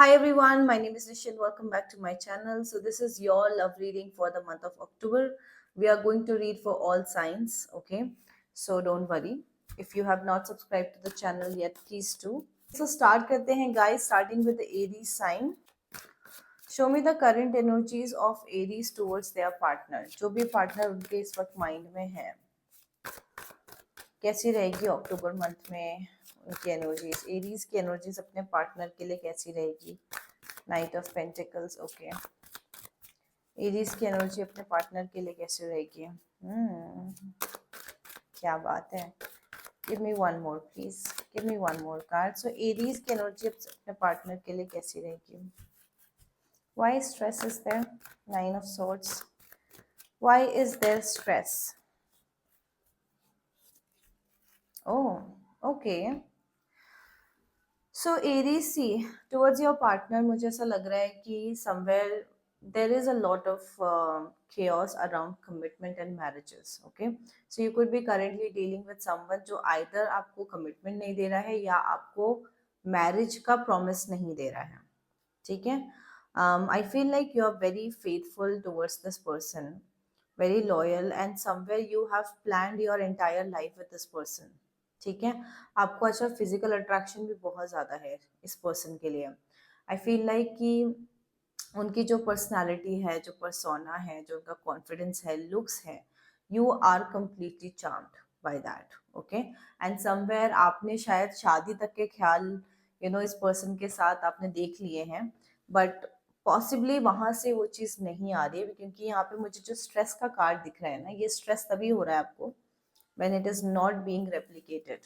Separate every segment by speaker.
Speaker 1: Hi everyone, my name is Nishin. Welcome back to my channel. So this is your love reading for the month of October. We are going to read for all signs, okay? So don't worry. If you have not subscribed to the channel yet, please do. So start करते हैं guys, starting with the Aries sign. Show me the current energies of Aries towards their partner. जो भी partner उनके इस वक्त mind में है, कैसी रहेगी अक्टूबर मंथ में उनकी एनर्जीज, एरीज की एनर्जीज अपने पार्टनर के लिए कैसी रहेगी? Knight of pentacles, okay. Aries की एनर्जी अपने पार्टनर के लिए कैसी रहेगी? क्या बात है। Give me one more please, give me one more card. So Aries की एनर्जी अपने पार्टनर के लिए कैसी रहेगी? Why stress is there? Nine of swords. Why is there stress? Oh, okay. So Aries see towards your partner, मुझे ऐसा लग रहा है कि somewhere there is a lot of chaos around commitment and marriages. Okay, so you could be currently dealing with someone जो either आपको commitment नहीं दे रहा है या आपको marriage का promise नहीं दे रहा है. ठीक है? I feel like you are very faithful towards this person, very loyal, and somewhere you have planned your entire life with this person. ठीक है? आपको अच्छा फिजिकल अट्रैक्शन भी बहुत ज़्यादा है इस पर्सन के लिए। आई फील लाइक कि उनकी जो पर्सनालिटी है, जो पर्सोना है, जो उनका कॉन्फिडेंस है, लुक्स है, you are completely charmed by that, okay. And somewhere आपने शायद शादी तक के ख्याल इस पर्सन के साथ आपने देख लिए हैं, बट पॉसिबली वहां से वो चीज़ नहीं आ रही है, क्योंकि यहाँ पे मुझे जो स्ट्रेस का कार्ड दिख रहा है ना, ये स्ट्रेस तभी हो रहा है आपको when it is not being replicated,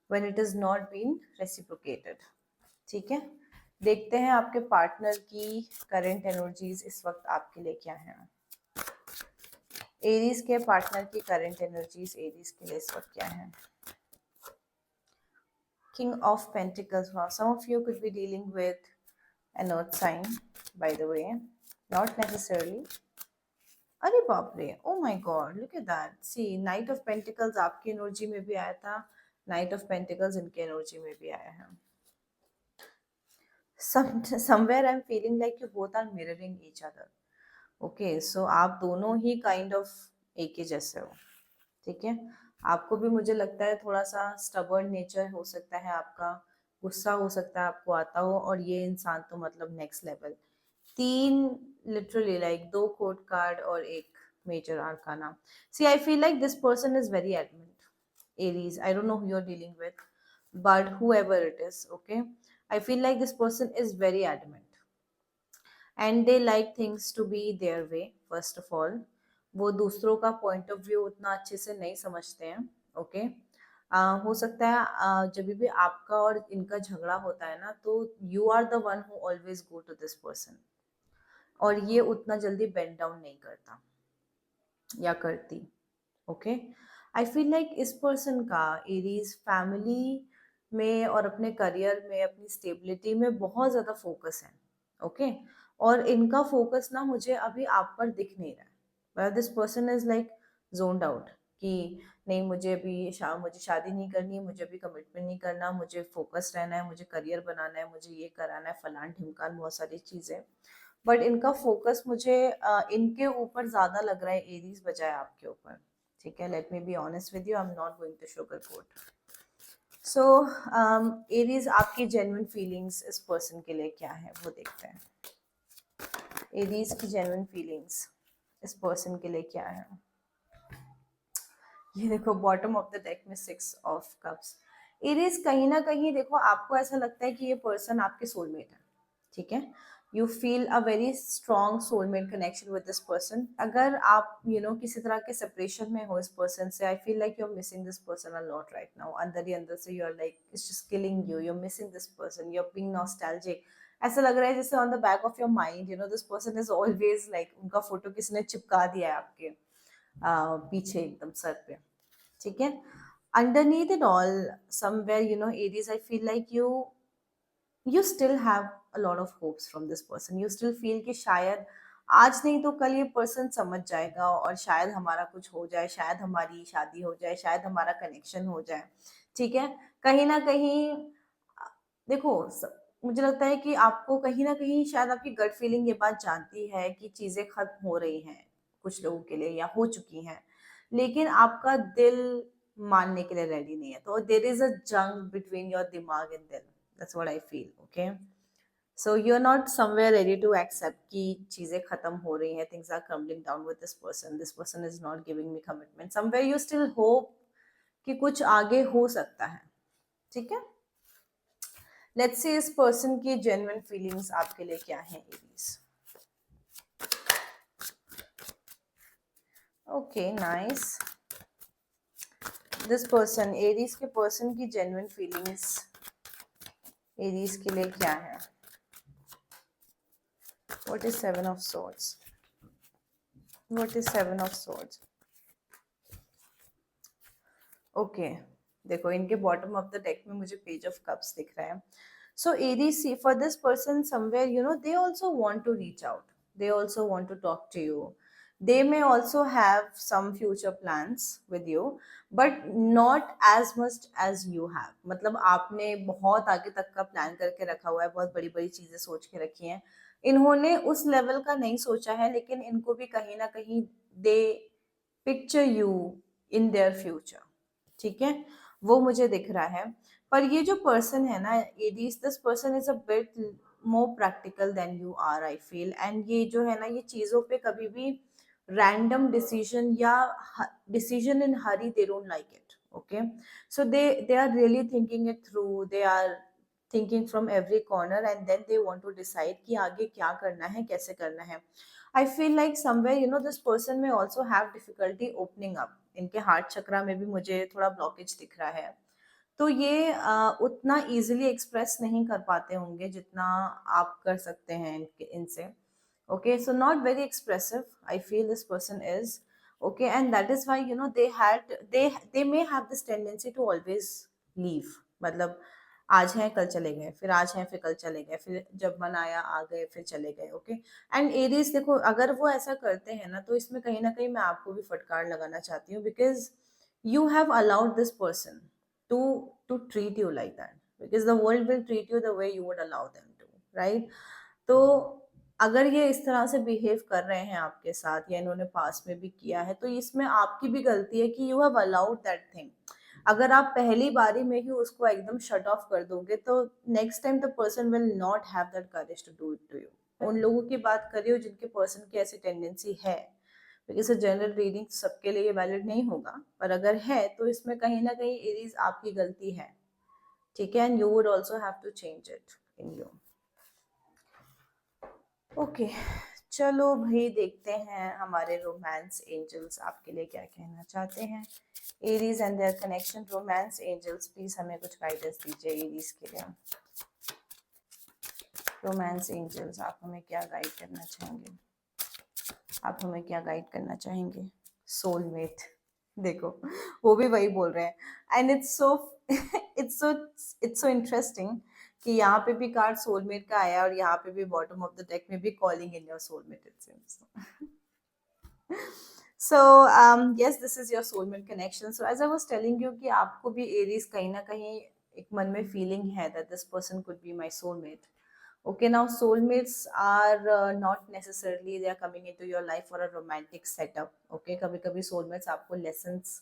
Speaker 1: when it is not being reciprocated. ठीक है, देखते हैं आपके पार्टनर की करंट एनर्जीज इस वक्त आपके लिए क्या है। एरीज के पार्टनर की करंट एनर्जीज एरीज के लिए इस वक्त क्या है? King of pentacles. Wow, some of you could be dealing with an earth sign, by the way, not necessarily. अरे बाप रे, oh my god, look at that. See, knight of pentacles आपकी एनर्जी में भी आया था, नाइट ऑफ पेंटिकल्स इनके energy में भी आया है। somewhere I'm feeling like you both are mirroring each other. Okay, so आप दोनों ही काइंड ऑफ एक ही जैसे हो। ठीक है, आपको भी मुझे लगता है थोड़ा सा स्टबर्न नेचर हो सकता है आपका, गुस्सा हो सकता है आपको आता हो, और ये इंसान तो मतलब नेक्स्ट लेवल। तीन लिटरली लाइक दो कोर्ट कार्ड और एक major arcana. See, I feel like this person is very adamant. Aries, I don't know who you are dealing with, but whoever it is, okay, I feel like this person is very adamant and they like things to be their way. First of all, वो दूसरों का point of view उतना अच्छे से नहीं समझते हैं, okay. हो सकता है जब भी आपका और इनका झगड़ा होता है ना, तो you are the one who always go to this person, और ये उतना जल्दी बेंड डाउन नहीं करता या करती, ओके। आई फील लाइक इस पर्सन का एरीज फैमिली में और अपने करियर में, अपनी स्टेबिलिटी में बहुत ज़्यादा फोकस है, ओके। और इनका फोकस ना मुझे अभी आप पर दिख नहीं रहा है। This person is like zoned out कि नहीं, मुझे अभी मुझे शादी नहीं करनी, मुझे अभी कमिटमेंट नहीं करना, मुझे फोकस रहना है, मुझे करियर बनाना है, मुझे ये कराना है, फलान ढिमकान, बहुत सारी चीज़ें। बट इनका फोकस मुझे इनके ऊपर ज़्यादा लग रहा है एरीज बजाय आपके ऊपर। ठीक है, let me be honest with you, I am not going to sugar coat. So Aries, आपकी जेन्युइन फीलिंग्स इस पर्सन के लिए क्या है वो देखते हैं। एरीज की जेन्युइन फीलिंग्स इस पर्सन के लिए क्या है? ये देखो, बॉटम ऑफ द डेक में 6 ऑफ कप्स। एरीज, कहीं ना कहीं देखो, आपको ऐसा लगता है कि ये पर्सन आपके सोलमेट है। ठीक है, you feel a very strong soulmate connection with this person. अगर आप किसी तरह के सेपरेशन में हो इस पर्सन से, I feel like you are missing this person a lot right now. अंदर ही अंदर से you are like it's just killing you, you are missing this person, you are being nostalgic. ऐसा लग रहा है जैसे on the back of your mind this person is always like, उनका फोटो किसी ने चिपका दिया है आपके पीछे एकदम सर पे। ठीक है, underneath it all, somewhere Aries, I feel like you still have a lot of hopes from this person. You still feel कि शायद आज नहीं तो कल ये पर्सन समझ जाएगा, और शायद हमारा कुछ हो जाए, शायद हमारी शादी हो जाए, शायद हमारा कनेक्शन हो जाए। ठीक है, कहीं ना कहीं देखो मुझे लगता है कि आपको कहीं ना कहीं शायद आपकी गट फीलिंग ये बात जानती है कि चीजें खत्म हो रही हैं कुछ लोगों के लिए या हो चुकी हैं, लेकिन आपका दिल मानने के लिए रेडी नहीं है। तो देर इज अ जंग बिटवीन योर दिमाग एंड दिल, that's what I feel. Okay, so you are not somewhere ready to accept कि चीजें खत्म हो रही हैं, things are crumbling down with this person is not giving me commitment, somewhere you still hope कि कुछ आगे हो सकता है। ठीक है, लेट्स सी इस पर्सन की जेन्युइन फीलिंग्स आपके लिए क्या है Aries. Okay nice, this person, Aries के पर्सन की जेन्युइन फीलिंग्स एरीज के लिए क्या है? What is seven of swords? What is seven of swords? Okay, देखो इनके बॉटम ऑफ द डेक में मुझे पेज ऑफ कप्स दिख रहा है। So Aries, see for this person somewhere, you know, they also want to reach out. They also want to talk to you. They may also have some future plans with you, but not as much as you have. मतलब आपने बहुत आगे तक का plan करके रखा हुआ है, बहुत बड़ी बड़ी चीजें सोच के रखी हैं। इन्होंने उस लेवल का नहीं सोचा है, लेकिन इनको भी कहीं ना कहीं they picture you in their future. ठीक है, वो मुझे दिख रहा है। पर ये जो पर्सन है ना Aries, this person is a bit more practical than you are, I feel. And ये जो है ना, ये चीजों पे कभी भी रैंडम डिसीजन या decision in hurry they don't like it. Okay, so they are really thinking it through, they are thinking from every corner and then they want to decide कि आगे क्या करना है, कैसे करना है। I feel like somewhere you know this person में also have difficulty opening up. इनके हार्ट चक्रा में भी मुझे थोड़ा ब्लॉकेज दिख रहा है। तो ये उतना इजीली एक्सप्रेस नहीं कर पाते होंगे जितना आप कर सकते हैं इनसे। Okay, so not very expressive I feel this person is. Okay, and that is why you know they may have this tendency to always leave. मतलब आज हैं कल चले गए, फिर आज हैं फिर कल चले गए, फिर जब मन आया आ गए, फिर चले गए। ओके, एंड एरीज देखो अगर वो ऐसा करते हैं ना, तो इसमें कहीं ना कहीं मैं आपको भी फटकार लगाना चाहती हूँ, because you have allowed this person to treat you like that, because the world will treat you the way you would allow them to, right? तो अगर ये इस तरह से बिहेव कर रहे हैं आपके साथ, या इन्होंने पास में भी किया है, तो इसमें आपकी भी गलती है कि you have allowed that thing. अगर आप पहली बारी में ही उसको एकदम शट ऑफ कर दोगे, तो next time the person will not have that courage to do it to you. उन लोगों की बात करिए जिनके पर्सन की ऐसी टेंडेंसी है, बिकॉज जनरल रीडिंग सबके लिए वैलिड नहीं होगा, पर अगर है तो इसमें कहीं ना कहीं एरीज आपकी गलती है। ठीक है, and you would also have to change it in you. Okay, चलो भाई देखते हैं हमारे रोमांस एंजल्स आपके लिए क्या कहना चाहते हैं। Aries and their connection, romance angels please हमें कुछ गाइडेंस दीजिए एरीज के लिए। रोमांस एंजल्स आप हमें क्या गाइड करना चाहेंगे? आप हमें क्या गाइड करना चाहेंगे? सोलमेट, देखो वो भी वही बोल रहे हैं। एंड इट्स सो इंटरेस्टिंग कि यहाँ पे भी कार्ड सोलमेट का आया और यहाँ पे भी बॉटम ऑफ द डेक में भी calling in your soulmate, it seems. So yes, this is your soulmate connection. So as I was telling you कि आपको भी एरीज कहीं ना कहीं एक मन में फीलिंग है that this person could be my soulmate. Okay, now soulmates are not necessarily they are coming into your life for a romantic setup. Okay, कभी कभी soulmates आपको lessons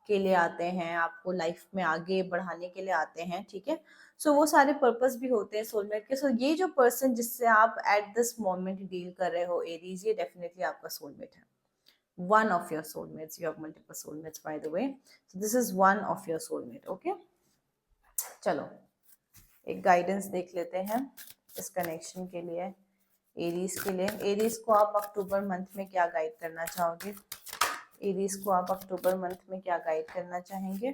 Speaker 1: के लिए आते हैं, आपको लाइफ में आगे बढ़ाने के लिए आते हैं। ठीक है, सो वो सारे पर्पस भी होते हैं सोलमेट के। सो ये जो पर्सन जिससे आप एट दिस मोमेंट डील कर रहे हो एरीज, ये डेफिनेटली आपका सोलमेट है, one of your soulmates. You have multiple soulmates bye the way, so this is one of your soulmate. Okay, चलो एक गाइडेंस देख लेते हैं इस कनेक्शन के लिए एरीज के लिए। एरीज को आप अक्टूबर मंथ में क्या गाइड करना चाहोगे? एरीज को आप अक्टूबर मंथ में क्या गाइड करना चाहेंगे?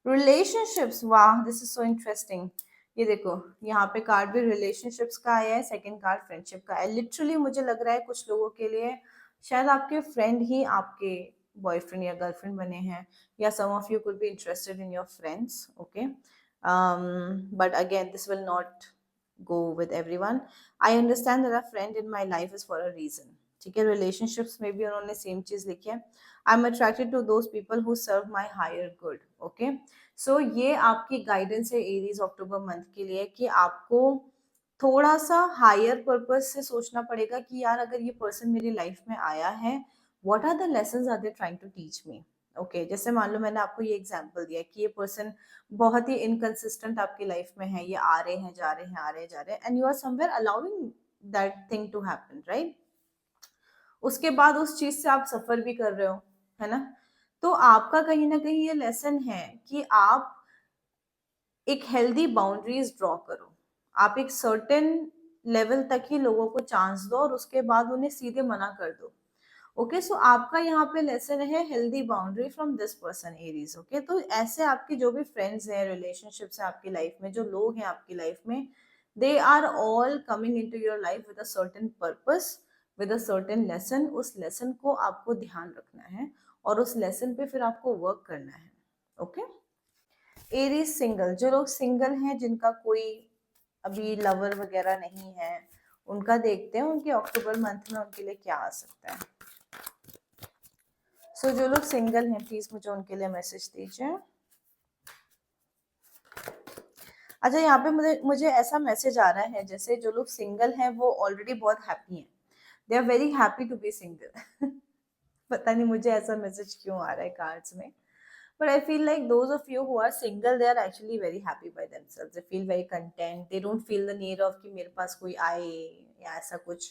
Speaker 1: रिलेशनशिप्स, वाह दिस इज सो इंटरेस्टिंग। ये देखो यहाँ पे कार्ड भी रिलेशनशिप्स का आया है, सेकंड कार्ड फ्रेंडशिप का है। लिटरली मुझे लग रहा है कुछ लोगों के लिए शायद आपके फ्रेंड ही आपके बॉयफ्रेंड या गर्लफ्रेंड बने हैं, या some of you could be interested in your friends. Okay, but again this will not go with everyone. I understand that a friend in my life is for a reason. ठीक है, relationships में भी उन्होंने same चीज लिखी है। I'm attracted to those people who serve my higher good. Okay, सो ये आपकी गाइडेंस है एरीज अक्टूबर मंथ के लिए कि आपको थोड़ा सा हायर पर्पस से सोचना पड़ेगा कि यार अगर ये पर्सन मेरी लाइफ में आया है, what are the lessons are they trying to teach me. Okay, जैसे मान लो मैंने आपको ये एग्जांपल दिया कि ये पर्सन बहुत ही इनकंसिस्टेंट आपकी लाइफ में है, ये आ रहे हैं जा रहे हैं आ रहे हैं जा रहे हैं, and you are somewhere allowing that thing to happen, right. उसके बाद उस चीज से आप सफर भी कर रहे हो, है ना। तो आपका कहीं ना कहीं ये लेसन है कि आप एक हेल्दी बाउंड्रीज ड्रॉ करो। आप एक सर्टेन लेवल तक ही लोगों को चांस दो और उसके बाद उन्हें सीधे मना कर दो। ओके, सो आपका यहाँ पे लेसन है healthy boundary from this person Aries. Okay, तो ऐसे आपके जो भी फ्रेंड्स हैं, रिलेशनशिप्स हैं आपकी लाइफ में, जो लोग हैं आपकी लाइफ में, they are all coming into your life with a certain purpose, with a certain lesson. उस लेसन को आपको ध्यान रखना है और उस लेसन पे फिर आपको वर्क करना है। ओके, एरीज सिंगल, जो लोग सिंगल हैं, जिनका कोई अभी लवर वगैरह नहीं है, उनका देखते हैं उनके अक्टूबर मंथ में उनके लिए क्या आ सकता है। सो जो लोग सिंगल हैं प्लीज मुझे उनके लिए मैसेज दीजिए। अच्छा, यहाँ पे मुझे ऐसा मैसेज आ रहा है जैसे जो लोग सिंगल हैं वो ऑलरेडी बहुत हैप्पी हैं, they are very happy to be single. पता नहीं मुझे ऐसा मैसेज क्यों आ रहा है कार्ड्स में, but I feel like those of you who are single, they are actually very happy by themselves. They feel very content. They don't feel the need of कि मेरे पास कोई आए या ऐसा कुछ।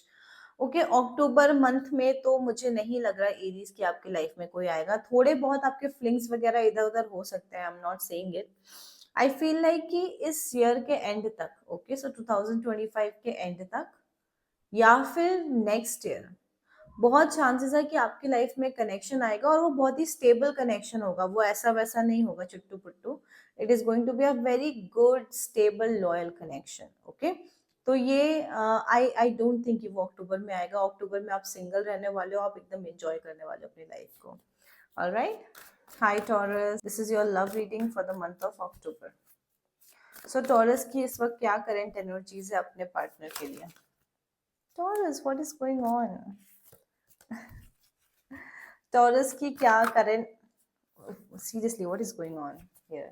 Speaker 1: ओके, अक्टूबर मंथ में तो मुझे नहीं लग रहा एरीज की आपकी लाइफ में कोई आएगा। थोड़े बहुत आपके फ्लिंग्स वगैरह इधर उधर हो सकते हैं, आई am not saying it. I feel like कि इस ईयर के एंड तक, ओके, सो 2025 के एंड तक या फिर नेक्स्ट ईयर बहुत चांसेस है कि आपकी लाइफ में कनेक्शन आएगा और वो बहुत ही स्टेबल कनेक्शन होगा। वो ऐसा वैसा नहीं होगा चुट्टू पुट्टू। It is going to be a very good stable loyal connection. Okay, तो ये आई डोंट थिंक कि वो अक्टूबर में आएगा। अक्टूबर में आप सिंगल रहने वाले हो, आप एकदम एंजॉय करने वाले हो अपनी लाइफ को। Alright, hi taurus, this is your love reading for the month of October. So taurus की इस वक्त क्या करेंट एनर्जीज है अपने पार्टनर के लिए? Taurus, what is going on? Taurus की क्या current, seriously what is going on here?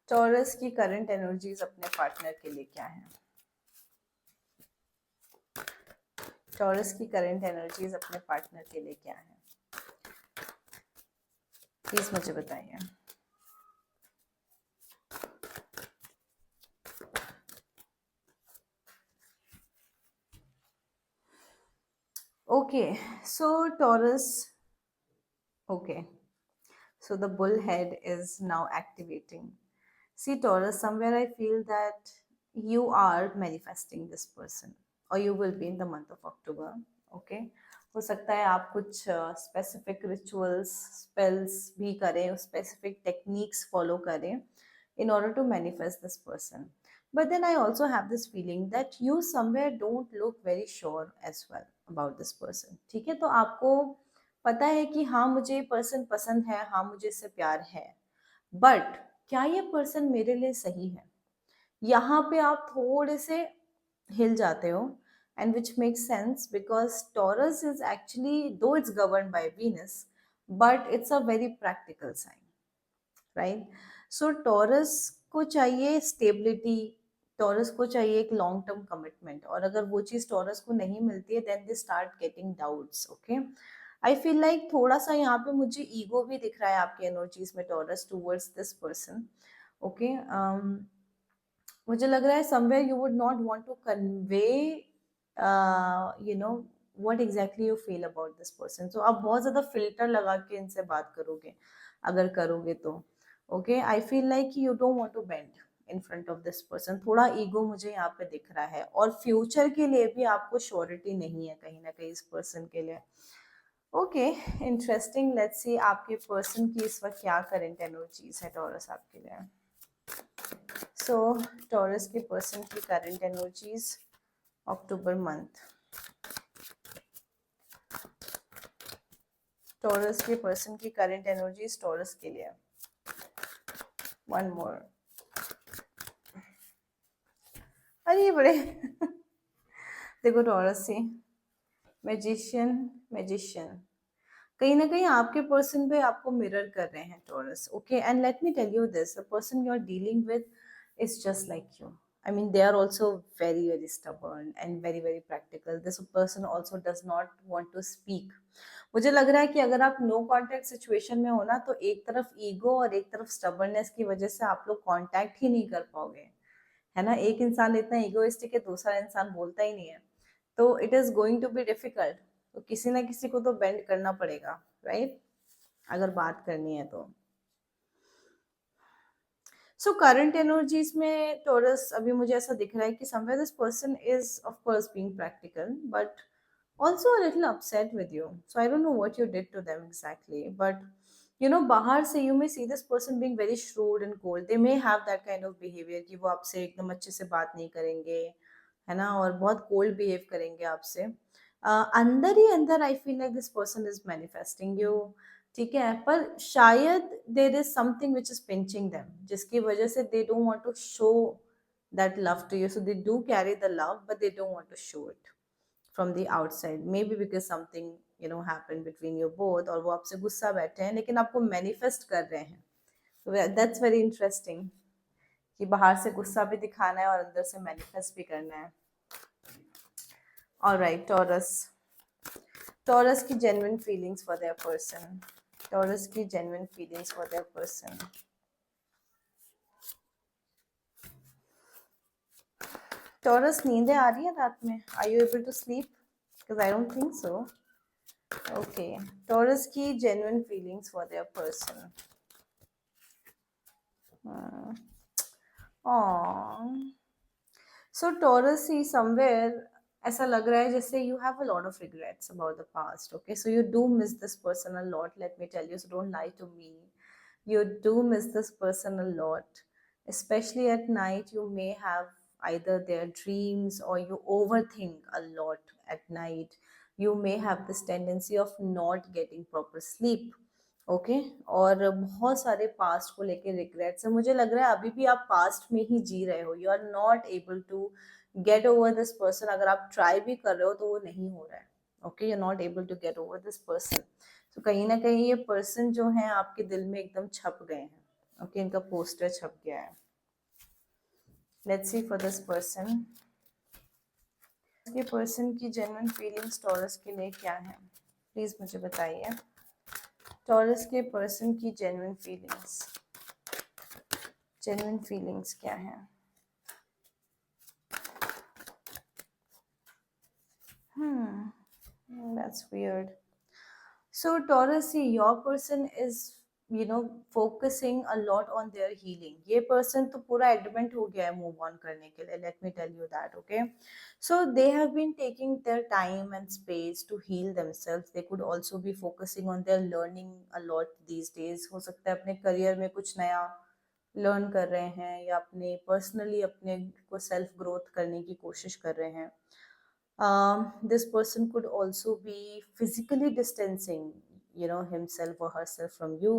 Speaker 1: Taurus की करंट एनर्जीज अपने पार्टनर के लिए क्या है? टॉरस की करंट एनर्जीज अपने पार्टनर के लिए क्या है, प्लीज मुझे बताइए। Okay, so taurus, okay, so the bull head is now activating. See Taurus, somewhere I feel that you are manifesting this person or you will be in the month of October. Okay, हो सकता है आप कुछ specific rituals spells भी करें, specific techniques follow करें in order to manifest this person. But then I also have this feeling that you somewhere don't look very sure as well about this person. ठीक है, तो आपको पता है कि हाँ मुझे ये पर्सन पसंद है, हाँ मुझे इससे प्यार है, बट क्या ये पर्सन मेरे लिए सही है? यहाँ पे आप थोड़े से हिल जाते हो, and which makes sense because Taurus is actually, though it's governed by Venus, but it's a very practical sign, right. So taurus को चाहिए स्टेबिलिटी, टॉरस को चाहिए एक लॉन्ग टर्म कमिटमेंट, और अगर वो चीज टॉरस को नहीं मिलती है then they start getting doubts. Okay, I feel like थोड़ा सा यहाँ पे मुझे ईगो भी दिख रहा है आपकी एनर्जीज में Taurus towards this person. Okay, मुझे लग रहा है somewhere you would not want to convey you know what exactly you feel about this person. So आप बहुत ज्यादा फिल्टर लगा के इनसे बात करोगे अगर करोगे तो। Okay, I feel like you don't want to bend in front of this person. थोड़ा ईगो मुझे यहाँ पे दिख रहा है, और फ्यूचर के लिए भी आपको श्योरिटी नहीं है कहीं ना कहीं इस पर्सन के लिए। ओके, इंटरेस्टिंग, लेट्स सी आपके पर्सन की इस वक्त क्या करंट एनर्जीज है टॉरस आपके लिए। सो टॉरस के पर्सन की करंट एनर्जीज अक्टूबर मंथ, टॉरस के पर्सन की करंट एनर्जीज टॉरस के लिए। वन मोर, अरे ये बड़े देखो टॉरस से मैजिशियन, मैजिशियन कहीं ना कहीं आपके पर्सन पे आपको मिरर कर रहे हैं Taurus. Okay, and let me tell you this, the person you are dealing with is just like you. I mean, they are also very, very stubborn and very, very practical. This person also does not want to speak. मुझे लग रहा है कि अगर आप no contact situation में हो ना, तो एक तरफ ईगो और एक तरफ स्टबर्ननेस की वजह से आप लोग कांटेक्ट ही नहीं कर पाओगे, है ना. एक इंसान इतना ईगोइस्टिक है, दूसरा इंसान बोलता ही नहीं है, तो it is going to be difficult. तो किसी ना किसी को तो बेंड करना पड़ेगा, राइट, अगर बात करनी है तो. सो करंट एनर्जीज में टॉरस अभी मुझे ऐसा दिख रहा है कि somewhere this person is of course being practical but also a little upset with you. So I don't know what you did to them exactly, but बाहर से you may see this person being very shrewd and cold. They may have that kind of behavior कि वो आपसे एकदम अच्छे से बात नहीं करेंगे, है ना, और बहुत cold behave करेंगे आपसे. अंदर ही अंदर I feel like this person is manifesting you. ठीक है, पर शायद there is something which is pinching them, जिसकी वजह से they don't want to show that love to you. So they do carry the love, but they don't want to show it from the outside. Maybe because something happened between you both, और वो आपसे गुस्सा बैठे हैं लेकिन आपको manifest कर रहे हैं. So that's very interesting कि बाहर से गुस्सा भी दिखाना है और अंदर से manifest भी करना है. Alright, Taurus. Taurus की genuine feelings for their person. Taurus की genuine feelings for their person. Taurus, नींदें आ रही है रात में? Are you able to sleep? Because I don't think so. Okay. Taurus की genuine feelings for their person. So Taurus, see somewhere ऐसा लग रहा है जैसे you have a lot of regrets about the past. Okay, so you do miss this person a lot. Let me tell you. So don't lie to me. You do miss this person a lot, especially at night. You may have either their dreams or you overthink a lot at night. You may have this tendency of not getting proper sleep. Okay और बहुत सारे past को लेके regrets है. मुझे लग रहा है अभी भी आप पास्ट में ही जी रहे हो. You are not able to get over this person. अगर आप ट्राई भी कर रहे हो तो वो नहीं हो रहा है. Okay, you are not able to get over this person. तो कहीं ना कहीं ये पर्सन जो है आपके दिल में एकदम छप गए हैं. ओके, इनका पोस्टर छप गया है. Let's see for this person. ये पर्सन की जेन्युइन फीलिंग्स टॉरस के लिए क्या है, प्लीज मुझे बताइए. टॉरस के पर्सन की जेन्युइन फीलिंग्स क्या है. That's weird. So Taurus, see, your person is focusing a lot on their healing. ये person तो पूरा adamant हो गया है move on करने के लिए. Let me tell you that. Okay, so they have been taking their time and space to heal themselves. They could also be focusing on their learning a lot these days. हो सकता है अपने career में कुछ नया learn कर रहे हैं या अपने personally अपने को self growth करने की कोशिश कर रहे हैं. This person could also be physically distancing himself or herself from you.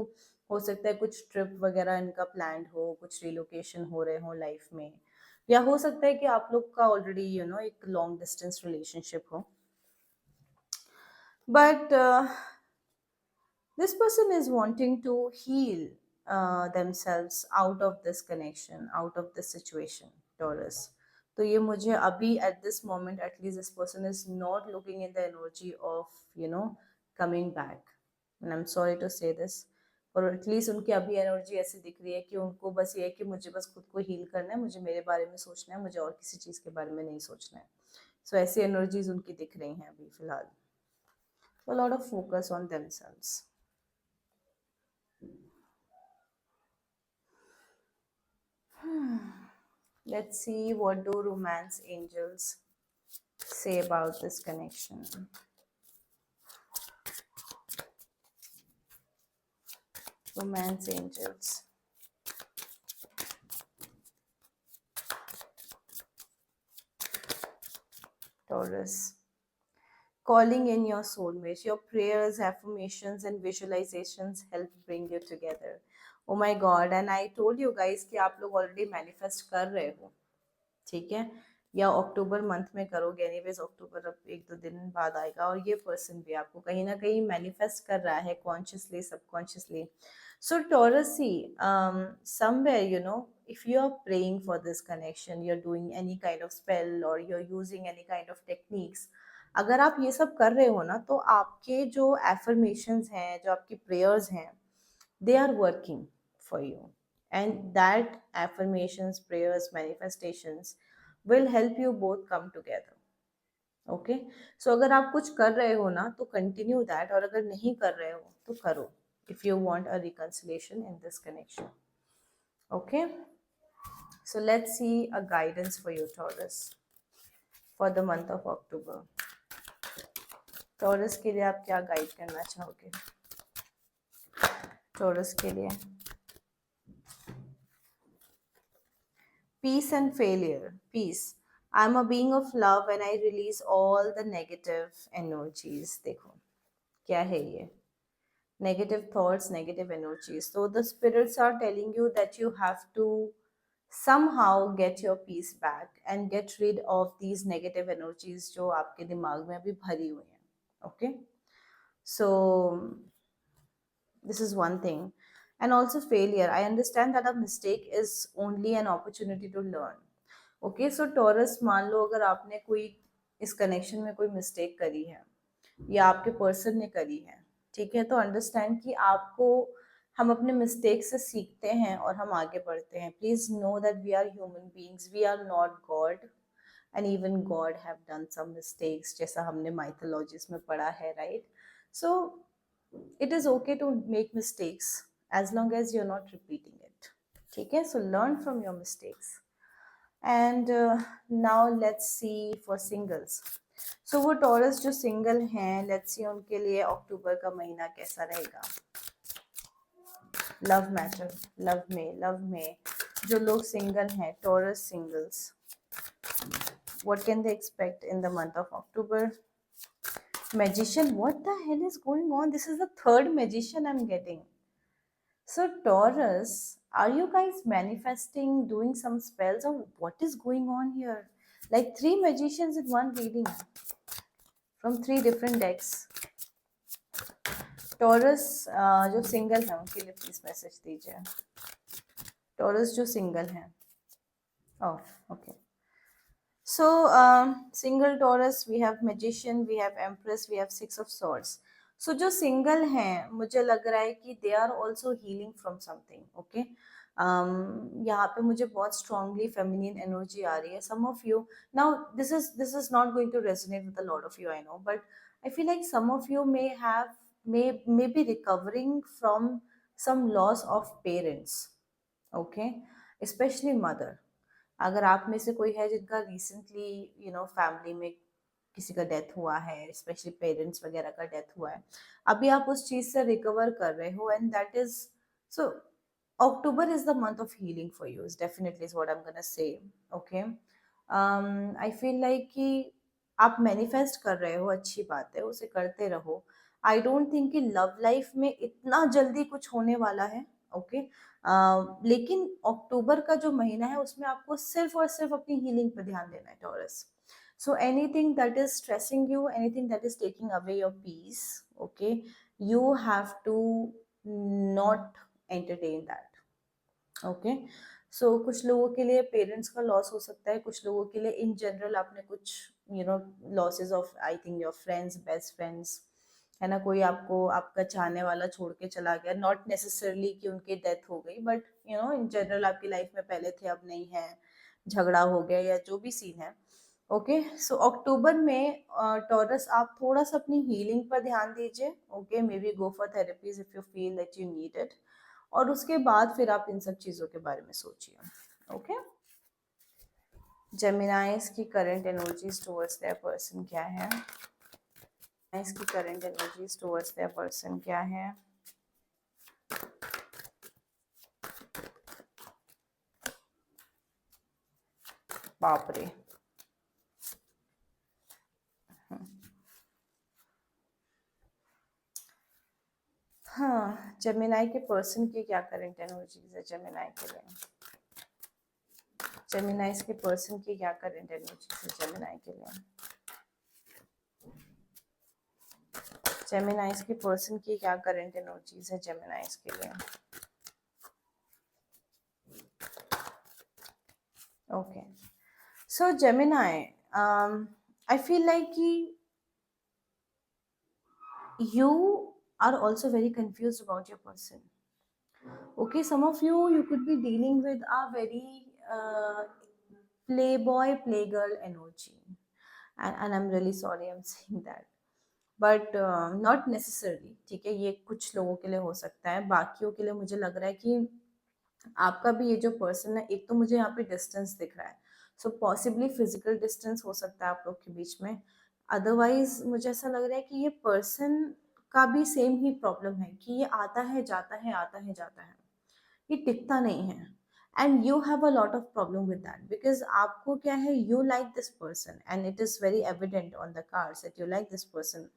Speaker 1: हो सकता है कुछ ट्रिप वगैरह इनका प्लान हो, कुछ रिलोकेशन हो रहे हो लाइफ में, या हो सकता है कि आप लोग का ऑलरेडी एक लॉन्ग डिस्टेंस रिलेशनशिप हो. But this person is wanting to heal themselves out of this connection, out of this situation, Taurus. तो ये मुझे अभी at this moment at least this person is not looking in the energy of coming back, and I'm sorry to say this, और at least उनकी अभी energy ऐसी दिख रही है कि उनको बस ये है कि मुझे बस खुद को हील करना है, मुझे मेरे बारे में सोचना है, मुझे और किसी चीज़ के बारे में नहीं सोचना है. सो ऐसी एनर्जीज उनकी दिख रही हैं अभी फिलहाल. A lot of focus on themselves. Let's see what do romance angels say about this connection. Romance angels. Taurus. Calling in your soulmate. Your prayers, affirmations and visualizations help bring you together. Oh my God, and I told you guys कि आप लोग already manifest कर रहे हो. ठीक है, या अक्टूबर month में करोगे, एनीवेज अक्टूबर अब 1-2 दिन बाद आएगा, और ये पर्सन भी आपको कहीं ना कहीं मैनिफेस्ट कर रहा है consciously subconsciously. So Taurus, see, somewhere, if you are praying for this connection, you're doing any kind of spell or you're using any kind of techniques, अगर आप ये सब कर रहे हो ना, तो आपके जो affirmations हैं, जो आपकी prayers हैं, they are working for you, and that affirmations, prayers, manifestations will help you both come together. Okay, so अगर आप कुछ कर रहे हो ना, तो कंटिन्यू दैट, और अगर नहीं कर रहे हो तो करो, if you want a reconciliation in this connection. Okay, so let's see a guidance for you taurus for the month of October. Taurus के लिए आप क्या गाइड करना चाहोगे? टॉरस के लिए peace and failure. Peace. I'm a being of love and I release all the negative energies. देखो क्या है ये? Negative thoughts, negative energies. So the spirits are telling you that you have to somehow get your peace back and get rid of these negative energies जो आपके दिमाग में अभी भरी हुई हैं. Okay? So this is one thing. And also failure. I understand that a mistake is only an opportunity to learn. Okay, so taurus, मान लो अगर आपने कोई इस कनेक्शन में कोई मिस्टेक करी है या आपके पर्सन ने करी है, ठीक है, तो अंडरस्टैंड कि आपको, हम अपने मिस्टेक से सीखते हैं और हम आगे बढ़ते हैं. Please know that we are human beings, we are not god, and even god have done some mistakes, जैसा हमने माइथोलॉजीज में पढ़ा है, right? So it is okay to make mistakes as long as you are not repeating it. ठीक है, so learn from your mistakes. And now let's see for singles. So वो Taurus जो single हैं, let's see उनके लिए अक्टूबर का महीना कैसा रहेगा. लव मैटर, लव में जो लोग सिंगल हैं, taurus singles, what can they expect in the month of October? Magician, what the hell is going on? This is the third magician I'm getting. So Taurus, are you guys manifesting, doing some spells, or what is going on here? Like 3 magicians in one reading from 3 different decks. Taurus जो single है उनके लिए please message दीजिए. Taurus जो single है. Oh, okay. So single Taurus, we have magician, we have empress, we have 6 of swords. So जो single हैं, मुझे लग रहा है कि they are also healing from something. Okay. यहाँ पे मुझे बहुत strongly feminine energy आ रही है. Some of you, now this is not going to resonate with a lot of you, I know, but I feel like some of you may be recovering from some loss of parents. Okay, especially mother. अगर आप में से कोई है जिनका recently family में किसी का डेथ हुआ है, स्पेशली पेरेंट्स वगैरह का डेथ हुआ है, अभी आप उस चीज से रिकवर कर रहे हो, and that is so October is the month of healing for you, is definitely is what I'm gonna say. Okay. I feel like कि आप मैनिफेस्ट कर रहे हो, अच्छी बात है, उसे करते रहो. आई डोंट थिंक कि लव लाइफ में इतना जल्दी कुछ होने वाला है. ओके. लेकिन अक्टूबर का जो महीना है उसमें आपको सिर्फ और सिर्फ अपनी हीलिंग पर ध्यान देना है, taurus. So anything that is stressing you, anything that is taking away your peace, okay, you have to not entertain that. Okay. So कुछ लोगों के लिए पेरेंट्स का लॉस हो सकता है, कुछ लोगों के लिए इन जनरल आपने कुछ losses of, I think your friends, best friends, है ना, कोई आपको आपका चाहने वाला छोड़ के चला गया, नॉट नेसेसरली कि उनकी डेथ हो गई, बट इन जनरल आपकी लाइफ में पहले थे, अब नहीं है, झगड़ा हो गया या जो भी सीन है. ओके. सो अक्टूबर में टॉरस, आप थोड़ा सा अपनी हीलिंग पर ध्यान दीजिए. Okay, may be go for therapies if you feel that you need it, और उसके बाद फिर आप इन सब चीज़ों के बारे में सोचिए. ओके. जेमिनाइज की current energies towards their person क्या है? इसकी current energies towards their person क्या है? बाप रे. हाँ, जेमिनाई के पर्सन की क्या करंट एनर्जीज है जेमिनाई के लिए? जेमिनाइज के पर्सन की क्या करेंट एनर्जी है जेमिनाई के लिए? जेमिनाइज के पर्सन की क्या करेंट एनर्जीज है जेमिनाइज के लिए? ओके, सो जेमिनाई, आई फील लाइक कि you are also very confused about your person. Okay, some of you could be dealing with a very playboy playgirl energy, and I'm really sorry I'm saying that, but not necessarily. ठीक है, ये कुछ लोगों के लिए हो सकता है, बाकियों के लिए मुझे लग रहा है कि आपका भी ये जो पर्सन है, एक तो मुझे यहाँ पे डिस्टेंस दिख रहा है, सो पॉसिबली फिजिकल डिस्टेंस हो सकता है आप लोग के बीच में। अदरवाइज मुझे ऐसा लग रहा है कि ये पर्सन का भी सेम ही प्रॉब्लम है कि ये आता है जाता है, आता है जाता है, ये टिकता नहीं है, and you have a lot of problem with that, because आपको क्या है, you like this person and it is very evident on the cards that you like this person,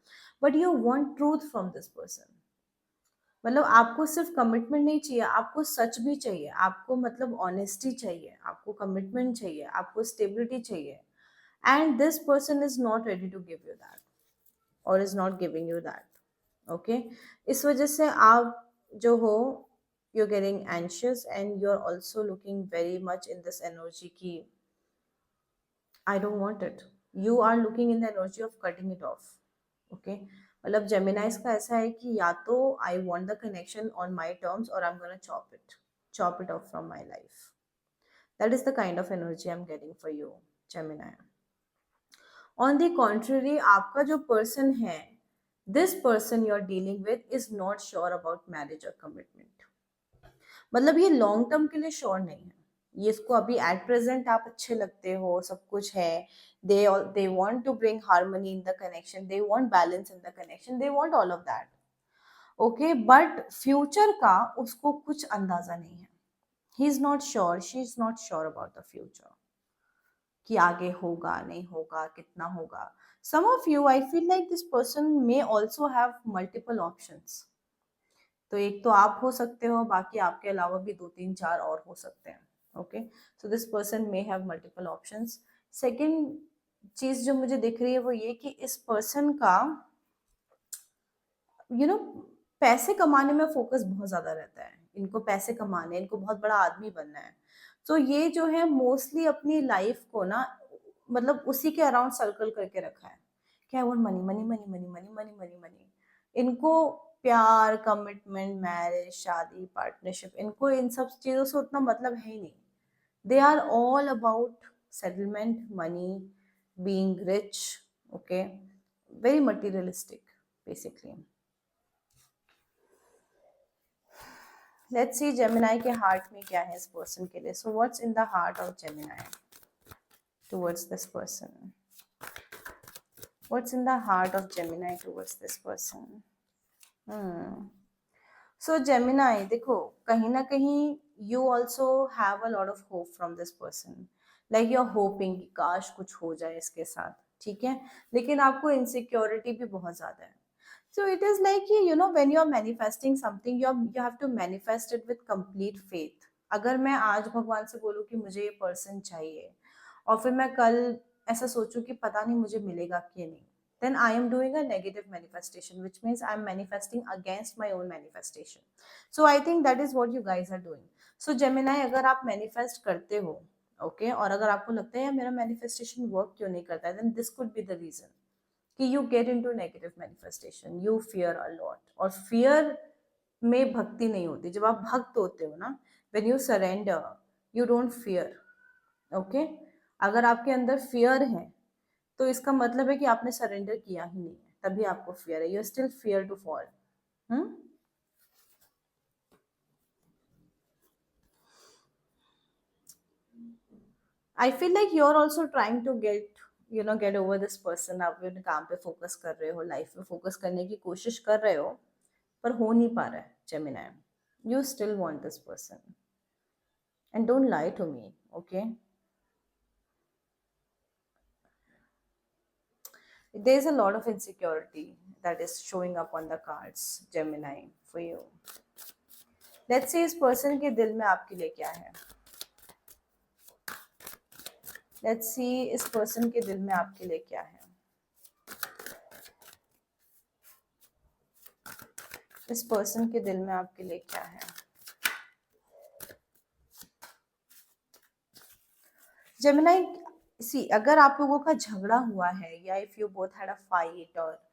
Speaker 1: but you want truth from this person. मतलब आपको सिर्फ commitment नहीं चाहिए, आपको सच भी चाहिए, आपको मतलब ऑनेस्टी चाहिए, आपको कमिटमेंट चाहिए, आपको स्टेबिलिटी चाहिए, and this person is not ready to give you that और is not giving you that. Okay, इस वजह से आप जो हो, you are getting anxious and you are also looking very much in this energy की I don't want it, you are looking in the energy of cutting it off. Okay, मतलब Geminis का ऐसा है कि या तो I want the connection on my terms और I am gonna chop it off from my life. That is the kind of energy I am getting for you Gemini. On the contrary, आपका जो person है, this person you are dealing with is not sure about marriage और commitment. मतलब ये long term के लिए sure नहीं है, ये इसको अभी एट प्रेजेंट आप अच्छे लगते हो, सब कुछ है, they want to bring harmony in the connection, they want balance in the connection, they want all of that. Okay, but future का उसको कुछ अंदाजा नहीं है, he is not sure, she is not sure about the future कि आगे होगा नहीं होगा, कितना होगा। some of you, I feel like this person may also have multiple options. तो एक तो आप हो सकते हो, बाकी आपके अलावा भी 2 3 4 और हो सकते हैं। Okay, so this person may have multiple options. Second चीज जो मुझे दिख रही है वो ये कि इस पर्सन का पैसे कमाने में फोकस बहुत ज्यादा रहता है, इनको पैसे कमाने, इनको बहुत बड़ा आदमी बनना है। तो ये जो है मोस्टली अपनी लाइफ को ना, मतलब उसी के अराउंड सर्कल करके रखा है, क्या वो money money money money money money money money. इनको प्यार, कमिटमेंट, मैरिज, शादी, पार्टनरशिप, इनको इन सब चीजों से उतना मतलब है ही नहीं। They are all about settlement, money, being rich. Okay, very materialistic basically. Let's see Gemini के हार्ट में क्या है इस पर्सन के लिए। So what's in the heart of Gemini towards this person? What's in the heart of Gemini towards this person? So Gemini, देखो कहीं ना कहीं you also have a lot of hope from this person. Like you're hoping कि काश कुछ हो जाए इसके साथ, ठीक है, लेकिन आपको इनसिक्योरिटी भी बहुत ज्यादा है। So it is like when you are manifesting something, you have to manifest it with complete faith. अगर मैं आज भगवान से बोलूँ कि मुझे ये पर्सन चाहिए और फिर मैं कल ऐसा सोचूं कि पता नहीं मुझे मिलेगा कि नहीं, then I am doing a negative manifestation, which means I am manifesting against my own manifestation. So I think that is what you guys are doing. So Gemini, अगर आप manifest करते हो, okay, और अगर आपको लगता है मेरा manifestation work क्यों नहीं करता है, then this could be the reason कि you get into negative manifestation, you fear a lot. और fear में भक्ति नहीं होती। जब आप भक्त होते हो ना, when you surrender, you don't fear. Okay? अगर आपके अंदर fear है तो इसका मतलब है कि आपने सरेंडर किया ही नहीं है, तभी आपको फियर है, you still fear to fall. I feel like you are also trying to get over this person. आप अपने काम पे फोकस कर रहे हो, लाइफ पे फोकस करने की कोशिश कर रहे हो, पर हो नहीं पा रहा है Gemini. You still want this person and don't lie to me, okay? There is a lot of insecurity that is showing up on the cards, Gemini, for you. Let's say इस पर्सन के दिल में आपके लिए क्या है? Let's see इस person के दिल में आपके लिए क्या है। इस पर्सन के दिल में आपके लिए क्या है। जेमिनाई, सी अगर आप लोगों का झगड़ा हुआ है या if you both had a fight और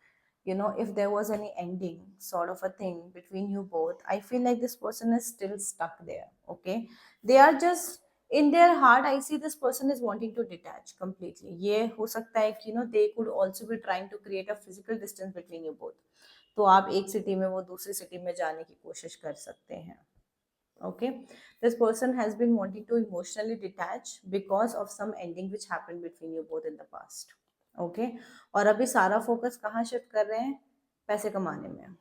Speaker 1: you know if there was any ending sort of a thing between you both, I feel like this person is still stuck there. Okay, they are just in their heart, I see this person is wanting to detach completely. ये हो सकता है कि they could also be trying to create a physical distance between you both. तो आप एक city में वो दूसरी सिटी में जाने की कोशिश कर सकते हैं. Okay, this person has been wanting to emotionally detach because of some ending which happened between you both in the past. Okay, और अभी सारा फोकस कहाँ शिफ्ट कर रहे हैं? पैसे कमाने में,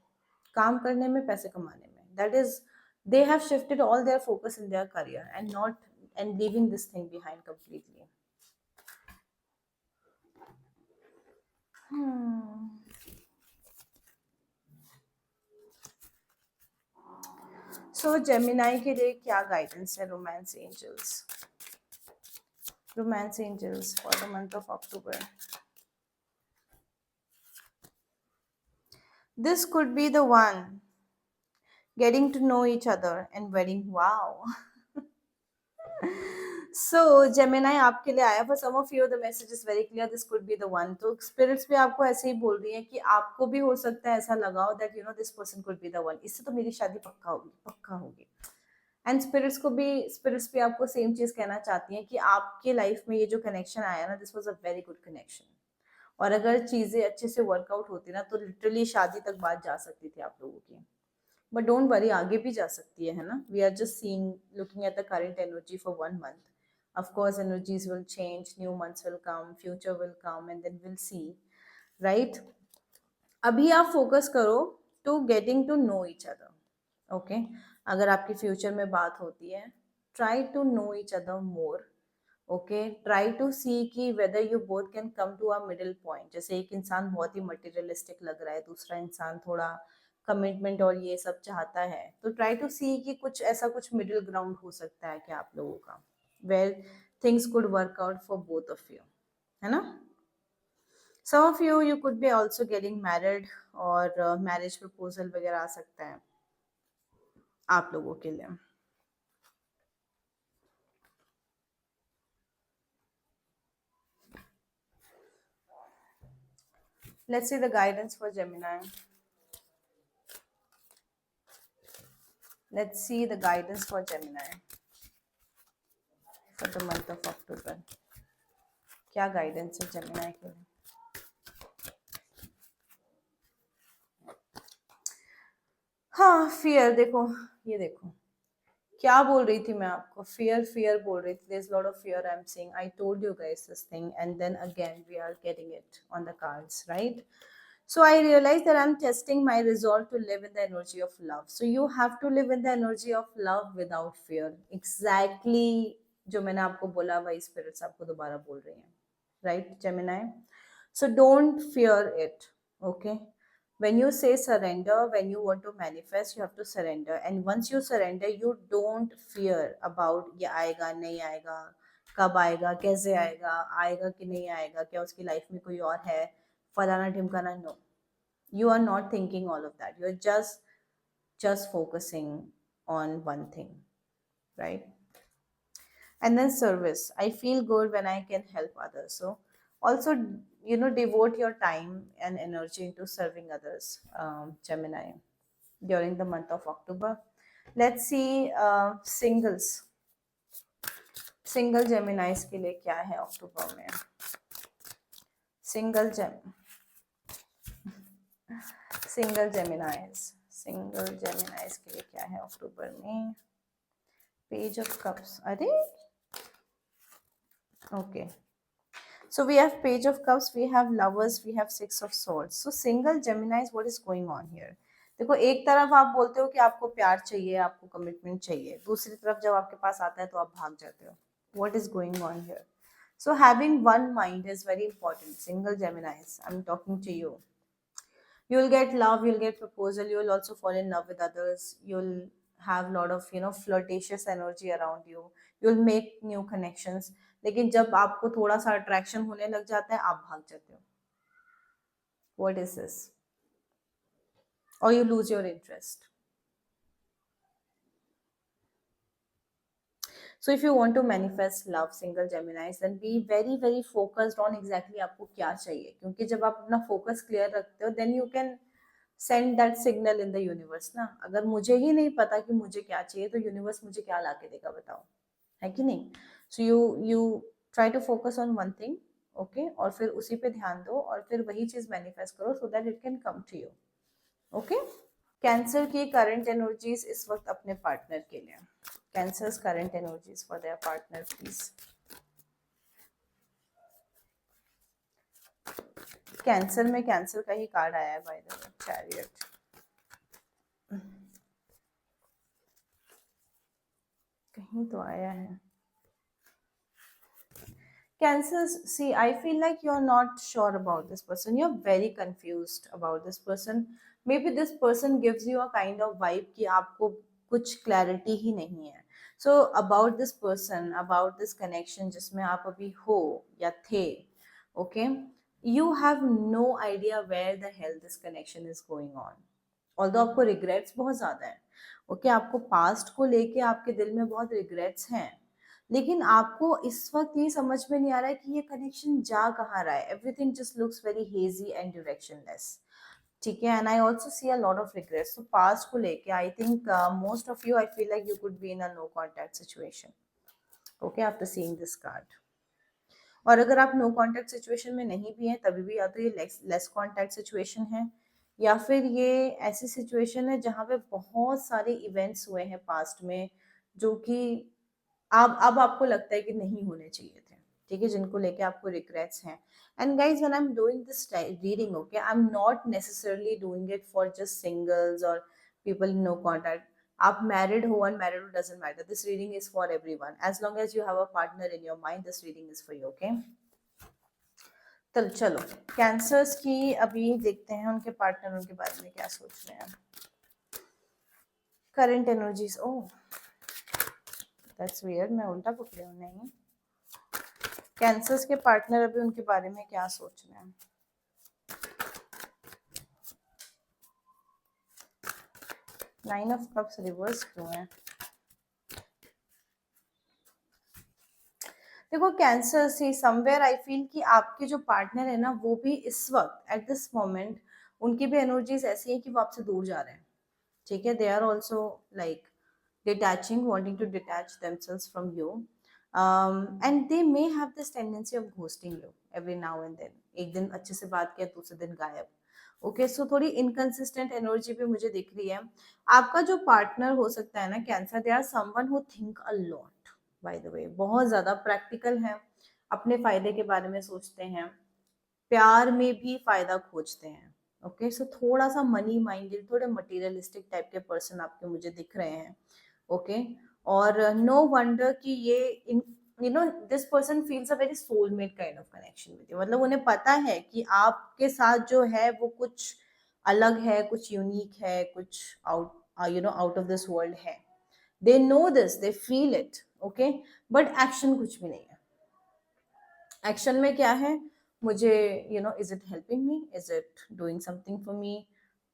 Speaker 1: काम करने में, पैसे कमाने में. That is, they have shifted all their focus in their career and not and leaving this thing behind completely. So Gemini के लिए क्या गाइडेंस है? Romance angels, romance angels for the month of October. This could be the one. Getting to know each other and wedding. Wow. So Gemini आपके लिए आया. For some of you the message is very clear. This could be the one. तो spirits भी आपको ऐसे ही बोल रही है कि आपको भी हो सकता है ऐसा लगाओ that this person could be the one. इससे तो मेरी शादी पक्का होगी, पक्का होगी. एंड स्पिरिट्स भी आपको सेम चीज कहना चाहती हैं कि आपके लाइफ में ये जो कनेक्शन आया ना, this was a very good connection. और अगर चीजें अच्छे से वर्कआउट होती ना तो लिटरली शादी तक बात जा सकती थी आप लोगों की. बट डोंट वरी, आगे भी जा सकती है ना. We are just seeing, looking at the current energy for 1 month. Of course energies will change, new months will come, future will come and then will see. Right, अभी आप focus करो to getting to know each other. Okay, अगर आपकी future में बात होती है, try to know each other more. Okay, try to see कि whether you both can come to a middle point. जैसे एक इंसान बहुत ही मटेरियलिस्टिक लग रहा है, दूसरा इंसान थोड़ा कमिटमेंट और ये सब चाहता है, तो ट्राई टू सी कि कुछ ऐसा कुछ मिडिल ग्राउंड हो सकता है क्या आप लोगों का, where things could work out for both of you, है ना. some of you could be also getting married और मैरिज प्रपोजल वगैरह आ सकता है आप लोगों के लिए. Let's see the guidance for Gemini. Let's see the guidance for Gemini for the month of October. क्या गाइडेंस है Gemini के लिए? हाँ, फियर. देखो, ये देखो क्या बोल रही थी मैं आपको. फियर फियर बोल रही थी. There's a lot of fear I'm seeing. I told you guys this thing and then again we are getting it on the cards, right? So I realized that I'm testing my resolve to live in the energy of love. So you have to live in the energy of love without fear. Exactly जो मैंने आपको बोला वही spirits आपको दोबारा बोल रही हैं, right, Gemini? So don't fear it, okay? When you say surrender, when you want to manifest, you have to surrender. And once you surrender, you don't fear about ये आएगा नहीं आएगा, कब आएगा, कैसे आएगा, आएगा कि नहीं आएगा, क्या उसकी लाइफ में कोई और है, फलाना ढिमकाना. No, you are not thinking all of that. You're just focusing on one thing, right? And then service. I feel good when I can help others. So also, devote your time and energy into serving others, Gemini, during the month of October. Let's see single Geminis के लिए क्या है अक्टूबर में. single Geminis के लिए क्या है अक्टूबर में. Page of Cups, I think. Okay, so we have Page of Cups, we have Lovers, we have Six of Swords. So single Geminis, what is going on here? देखो, एक तरफ आप बोलते हो कि आपको प्यार चाहिए, आपको कमिटमेंट चाहिए, दूसरी तरफ जब आपके पास आता है तो आप भाग जाते हो. What is going on here? So having one mind is very important. Single Geminis, I'm talking to you. You'll get love, you'll get proposal, you'll also fall in love with others, you'll have a lot of flirtatious energy around you, you'll make new connections. लेकिन जब आपको थोड़ा सा attraction होने लग जाता है आप भाग जाते हो. What is this? और you lose your interest. So if you want to manifest love, single Geminis, then be very very focused on exactly आपको क्या चाहिए, क्योंकि जब आप अपना फोकस क्लियर रखते हो then you can send that signal in the universe ना. अगर मुझे ही नहीं पता कि मुझे क्या चाहिए तो यूनिवर्स मुझे क्या ला के देगा बताओ, है कि नहीं? So you try to focus on one thing, okay, और फिर उसी पे ध्यान दो और फिर वही चीज मैनिफेस्ट करो so that it can come to you, okay? Cancer की करंट एनर्जीज इस वक्त अपने पार्टनर के लिए. Cancers current energies for there partner please. Cancer में कैंसर का ही कार्ड आया है बाय द वे, चैरियट. कहीं तो आया है. Cancers, see, I feel like you're not sure about this person. You're very confused about this person. Maybe this person gives you a kind of vibe कि आपको कुछ clarity ही नहीं है. So about this person, about this connection जिसमें आप अभी हो या थे, okay, you have no idea where the hell this connection is going on. Although आपको regrets बहुत ज़्यादा है, okay, आपको past को लेके आपके दिल में बहुत regrets हैं, लेकिन आपको इस वक्त ये समझ में नहीं आ रहा है कि ये कनेक्शन जा कहाँ रहा है. Everything just looks very hazy and directionless, ठीक है. And I also see a lot of regrets. तो पास्ट को लेके I think most of you, I feel like you could be in a no contact situation, okay, after seeing this card. और अगर आप no contact situation में नहीं भी हैं तभी भी या तो ये लेस कॉन्टैक्ट सिचुएशन है या फिर ये ऐसी सिचुएशन है जहाँ पे बहुत सारे इवेंट्स हुए हैं पास्ट में जो कि अब आपको लगता है कि नहीं होने चाहिए थे, ठीक है, जिनको लेके आपको रिग्रेट्स हैं. And guys when I am doing this reading, okay, I am not necessarily doing it for just singles और पीपल इन नो कॉन्टैक्ट. आप मैरिड हो अनमैरिड हो doesn't matter, this reading is for everyone. As long as you have a partner in your mind this reading is for you, okay. तो चलो cancers की अभी देखते हैं उनके पार्टनर उनके बारे में क्या सोच रहे हैं. Current energies, oh that's weird, मैं उल्टा पकड़ी हूँ. नहीं, कैंसर्स के पार्टनर अभी उनके बारे में क्या सोच रहे हैं. नाइन ऑफ कप्स रिवर्स क्यों है? देखो कैंसर से समवेयर आई फील कि आपके जो पार्टनर है ना वो भी इस वक्त एट दिस मोमेंट उनकी भी एनर्जीज ऐसी है कि वो आपसे दूर जा रहे हैं, ठीक है. They are also like detaching, wanting to detach themselves from you. And they may have this tendency of ghosting you every now and then. एक दिन अच्छे से बात किया दूसरे दिन गायब, ओके. सो थोड़ी इनकंसिस्टेंट एनर्जी भी मुझे दिख रही है. आपका जो पार्टनर हो सकता है ना Cancer, they are someone who think a lot, by the way, बहुत ज्यादा प्रैक्टिकल है, अपने फायदे के बारे में सोचते हैं, प्यार में भी फायदा खोजते हैं, ओके. सो थोड़ा सा मनी माइंडेड, थोड़े मटेरियलिस्टिक टाइप के पर्सन आपके मुझे दिख रहे हैं, ओके. और नो वंडर कि ये in you know this person feels a very soulmate kind of connection with you. मतलब उन्हें पता है कि आपके साथ जो है वो कुछ अलग है, कुछ यूनिक है, कुछ out out of this world है. They know this, they feel it, okay. But action कुछ भी नहीं है. एक्शन में क्या है, मुझे is it helping me, is it doing something for me,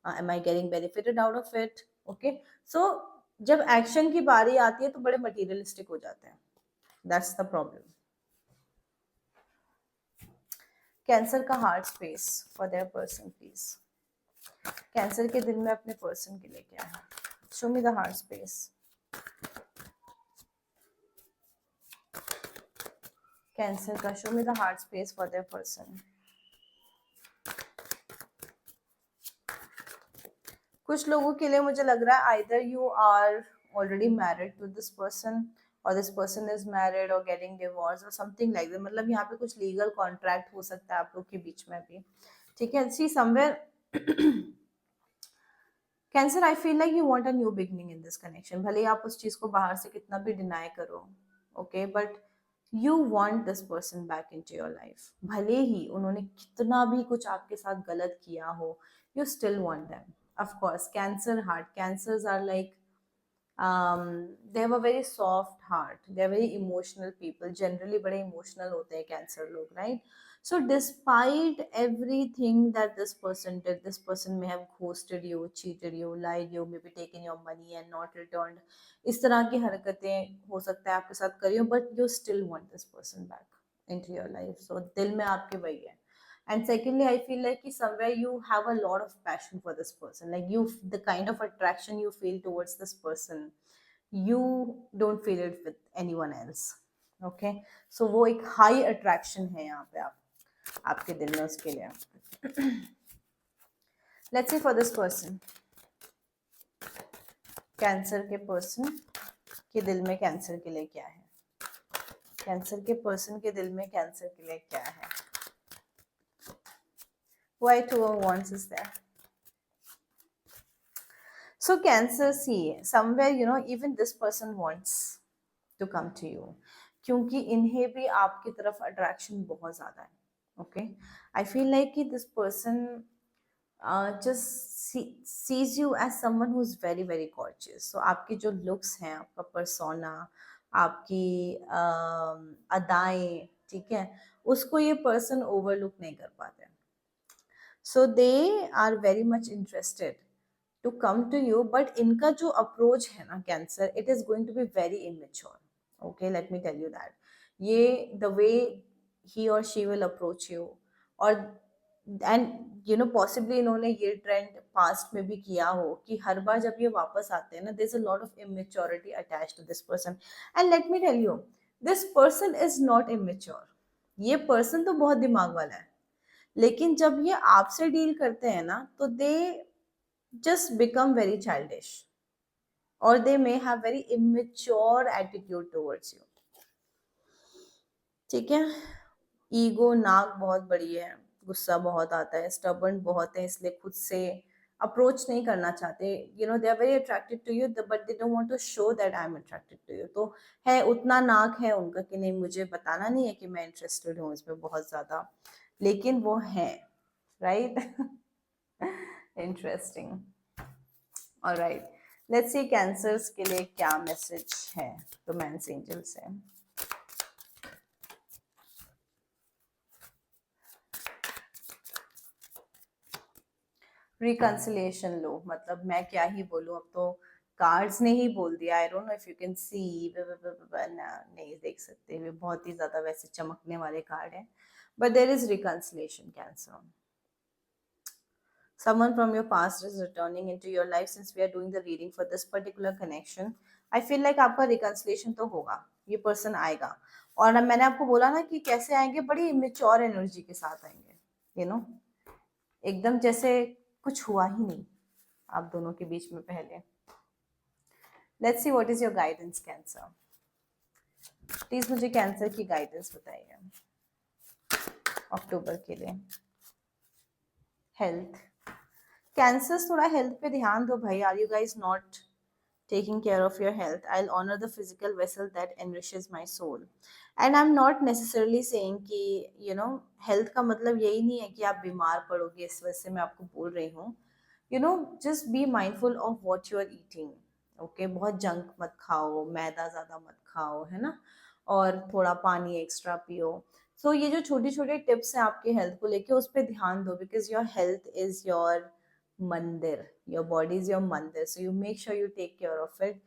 Speaker 1: am I getting benefited out of it, okay. So जब एक्शन की बारी आती है तो बड़े मटीरियलिस्टिक हो जाते हैं. That's the problem. कैंसर का heart space for their person please. Cancer के दिल में अपने पर्सन के लिए क्या है? Show me the heart space. Cancer का show me the heart space for their person. कुछ लोगों के लिए मुझे लग रहा है either you are already married to this person और दिस पर्सन इज मैरिड और गेटिंग डिवोर्स और समथिंग लाइक दैट. मतलब यहाँ पे कुछ लीगल कॉन्ट्रैक्ट हो सकता है आप लोग के बीच में भी, ठीक है. सी somewhere cancer, I feel like you want a new beginning in this connection. भले ही आप उस चीज को बाहर से कितना भी डिनाई करो, okay, but you want this person back into your life. भले ही उन्होंने कितना भी कुछ आपके साथ गलत किया हो, you still want them. Of course, Cancer heart. Cancers are like they have a very soft heart, they are very emotional people, generally बड़े emotional होते हैं कैंसर लोग, right? So despite everything that this person did, this person may have ghosted you, cheated you, lied you, maybe taken your money and not returned, इस तरह की हरकतें हो सकता है आपके साथ करी हो, but you still want this person back into your life. So दिल में आपके वही है. And secondly, I feel like somewhere you have a lot of passion for this person, like you, the kind of attraction you feel towards this person, you don't feel it with anyone else. Okay, so वो एक high attraction है यहाँ पे आपके दिल में उसके लिए. Let's see for this person, cancer के पर्सन के दिल में कैंसर के लिए क्या है, कैंसर के पर्सन के दिल में कैंसर के लिए क्या है. Why 2 of Wands is there? So Cancer, see, somewhere, even this person wants to come to you, क्योंकि इन्हें भी आपकी तरफ अट्रैक्शन बहुत ज़्यादा है. Okay, I feel like कि this person just sees you as someone who's very very gorgeous. So आपके जो looks हैं, आपका persona, आपकी अदाएं, ठीक है, उसको ये person overlook नहीं कर पाते. So they are very much interested to come to you, but इनका जो approach है ना cancer, it is going to be very immature. Okay, let me tell you that. ये the way he or she will approach you, और and possibly इन्होंने ये trend past में भी किया हो कि हर बार जब ये वापस आते हैं ना, there's a lot of immaturity attached to this person. And let me tell you, this person is not immature. ये person तो बहुत दिमाग वाला है, लेकिन जब ये आपसे डील करते हैं ना, तो दे just become very childish, or they may have very immature attitude towards you. ठीक है, ईगो नाक बहुत बड़ी है, गुस्सा बहुत आता है, स्टबर्न बहुत है, इसलिए खुद से अप्रोच नहीं करना चाहते. They are very attracted to you, but they don't want to show that I am attracted to you. तो है, उतना नाक है उनका कि नहीं, मुझे बताना नहीं है कि मैं इंटरेस्टेड हूँ इसमें बहुत ज्यादा, लेकिन वो है, right? Interesting. Alright, let's see cancers के लिए क्या मैसेज है रोमांस एंजल से. रिकंसिलिएशन लो, मतलब मैं क्या ही बोलूं, अब तो कार्ड्स ने ही बोल दिया. आई don't know if you can see, नहीं देख सकते, वे बहुत ही ज्यादा वैसे चमकने वाले कार्ड हैं, but there is reconciliation. Cancer, someone from your past is returning into your life. Since we are doing the reading for this particular connection, I feel like आपका reconciliation तो होगा, ये person आएगा. और मैंने आपको बोला ना कि कैसे आएंगे, बड़ी immature energy के साथ आएंगे, एकदम जैसे कुछ हुआ ही नहीं आप दोनों के बीच में पहले. Let's see what is your guidance, Cancer. Please मुझे कैंसर की गाइडेंस बताइए अक्टूबर के लिए. हेल्थ, कैंसर्स थोड़ा हेल्थ पे ध्यान दो भाई. Are you guys not taking care of your health? I'll honor the physical vessel that enriches my soul. And I'm not necessarily saying कि health का मतलब यही नहीं है कि आप बीमार पड़ोगे, इस वजह से मैं आपको बोल रही हूँ. just be mindful of what you are eating. Okay, बहुत जंक मत खाओ, मैदा ज़्यादा मत खाओ, है ना, और थोड़ा पानी एक्स्ट्रा पियो. So ये जो छोटी छोटी टिप्स हैं आपके हेल्थ को लेके, उस पर ध्यान दो, because your health is your mandir, your body is your mandir, so you make sure you take care of it.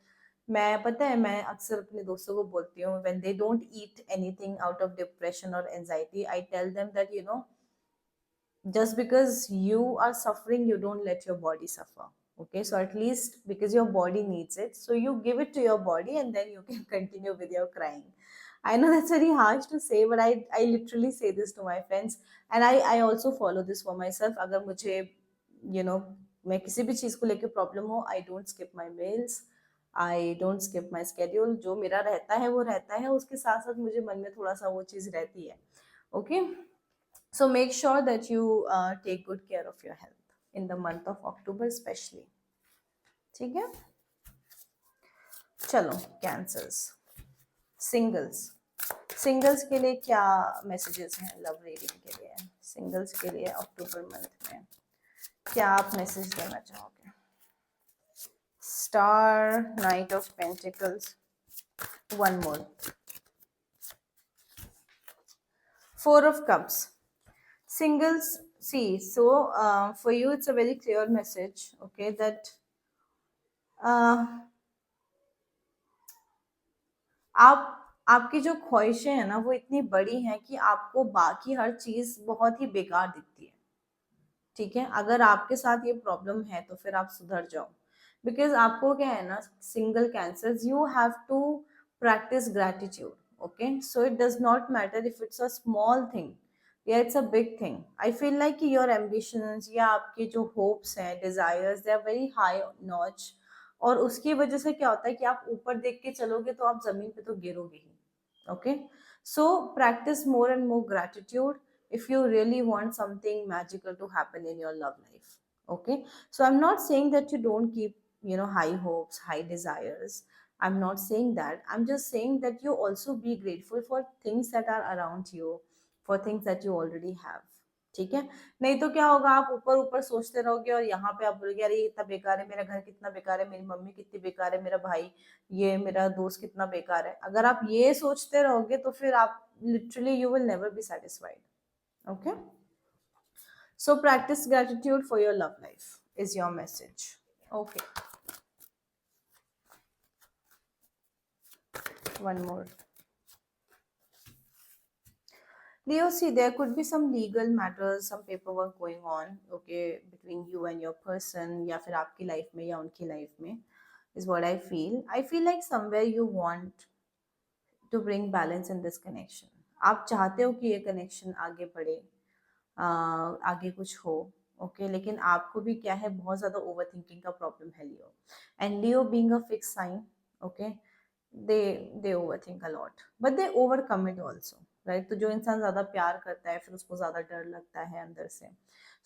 Speaker 1: मैं पता है, मैं अक्सर अपने दोस्तों को बोलती हूँ, when they don't eat anything out of depression और anxiety, I tell them that just because you are suffering, you don't let your body suffer. Okay, so at least because your body needs it, so you give it to your body and then you can continue with your crying. I know that's very harsh to say, but I literally say this to my friends, and I also follow this for myself. अगर मुझे मैं किसी भी चीज़ को लेके problem हो, I don't skip my meals, I don't skip my schedule. जो मेरा रहता है वो रहता है, उसके साथ साथ मुझे मन में थोड़ा सा वो चीज़ रहती है. Okay, so make sure that you take good care of your health in the month of October especially. ठीक है, चलो कैंसर्स, सिंगल्स के लिए क्या मैसेजेस हैं लव रीडिंग के लिए? सिंगल्स के लिए अक्टूबर मंथ में क्या आप मैसेज देना चाहोगे? Star, Knight of Pentacles. One more. Four of Cups. Singles, see, so for you it's a very clear message, okay, that uh, आप आपकी जो ख्वाहिशें हैं ना वो इतनी बड़ी हैं कि आपको बाकी हर चीज बहुत ही बेकार दिखती है। ठीक है, अगर आपके साथ ये प्रॉब्लम है तो फिर आप सुधर जाओ। बिकॉज आपको क्या है ना, single cancer, you have to practice gratitude. Okay, so it does not matter if it's a small thing या it's a big thing. I feel like your ambitions या आपके जो होप्स हैं, desires, they are very high notch. और उसकी वजह से क्या होता है कि आप ऊपर देख के चलोगे तो आप जमीन पे तो गिरोगे ही। Okay, so practice more and more gratitude if you really want something magical to happen in your love life. Okay, so I'm not saying that you don't keep, high hopes, high desires. I'm not saying that. I'm just saying that you also be grateful for things that are around you, for things that you already have. ठीक है, नहीं तो क्या होगा, आप ऊपर ऊपर सोचते रहोगे और यहाँ पे आप बोलोगे अरे ये इतना बेकार है, मेरा घर कितना बेकार है, मेरी मम्मी कितनी बेकार है, मेरा भाई, ये मेरा दोस्त कितना बेकार है। अगर आप ये सोचते रहोगे तो फिर आप literally you will never be satisfied. Okay, so practice gratitude for your love life is your message. Okay, one more. Leo, see, there could be some legal matters, some paperwork going on, okay, between you and your person, या फिर आपकी life में या उनकी life में, is what I feel. I feel like somewhere you want to bring balance in this connection. आप चाहते हो कि ये कनेक्शन आगे बढ़े, आगे कुछ हो। ओके, लेकिन आपको भी क्या है, बहुत ज़्यादा ओवर थिंकिंग का प्रॉब्लम है Leo. And Leo being a fix sign, okay, they overthink a lot but they overcommit also, right. तो जो इंसान ज़्यादा प्यार करता है फिर उसको ज़्यादा डर लगता है अंदर से।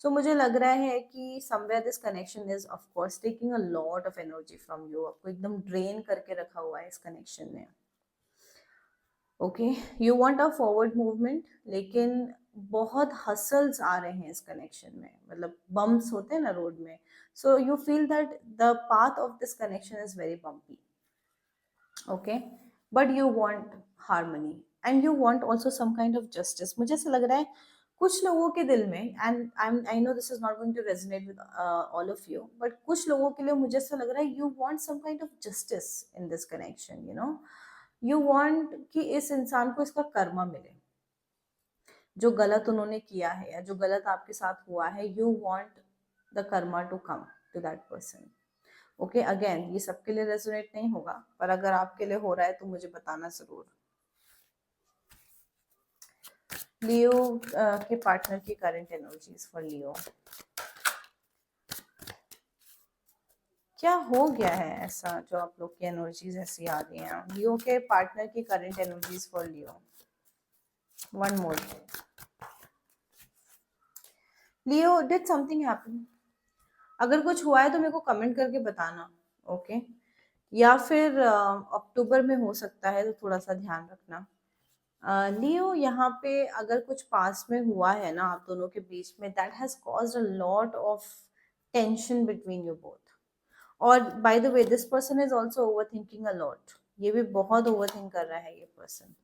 Speaker 1: सो मुझे लग रहा है कि somewhere this connection is of course taking a lot of energy from you. आपको एकदम ड्रेन करके रखा हुआ है इस कनेक्शन ने। Okay, you want a forward movement, लेकिन बहुत हसल्स आ रहे हैं इस कनेक्शन में, मतलब बम्प्स होते हैं ना रोड में। So you feel that the path of this connection is very bumpy. Okay, but you want harmony and you want also some kind of justice. मुझे ऐसा लग रहा है कुछ लोगों के दिल में, and I know this is not going to resonate with all of you, but कुछ लोगों के लिए मुझे ऐसा लग रहा है you want some kind of justice in this connection. You want कि इस इंसान को इसका कर्मा मिले, जो गलत उन्होंने किया है या जो गलत आपके साथ हुआ है। You want the karma to come to that person. Okay, again ये सबके लिए रेजोनेट नहीं होगा, पर अगर आपके लिए हो रहा है तो मुझे बताना जरूर। लियो के पार्टनर की करंट एनर्जीज फॉर लियो, क्या हो गया है ऐसा जो आप लोग की एनर्जीज ऐसी आ रही हैं? लियो के पार्टनर की current energies for Leo. One more. Leo, did something happen? अगर कुछ हुआ है तो मेरे को कमेंट करके बताना। ओके, या फिर अक्टूबर में हो सकता है, तो थोड़ा सा ध्यान रखना। लियो, यहाँ पे अगर कुछ पास में हुआ है ना आप दोनों के बीच में, that has caused a lot of tension between you both. और by the way this person is also overthinking a lot. ये भी बहुत ओवर थिंक कर रहा है ये person.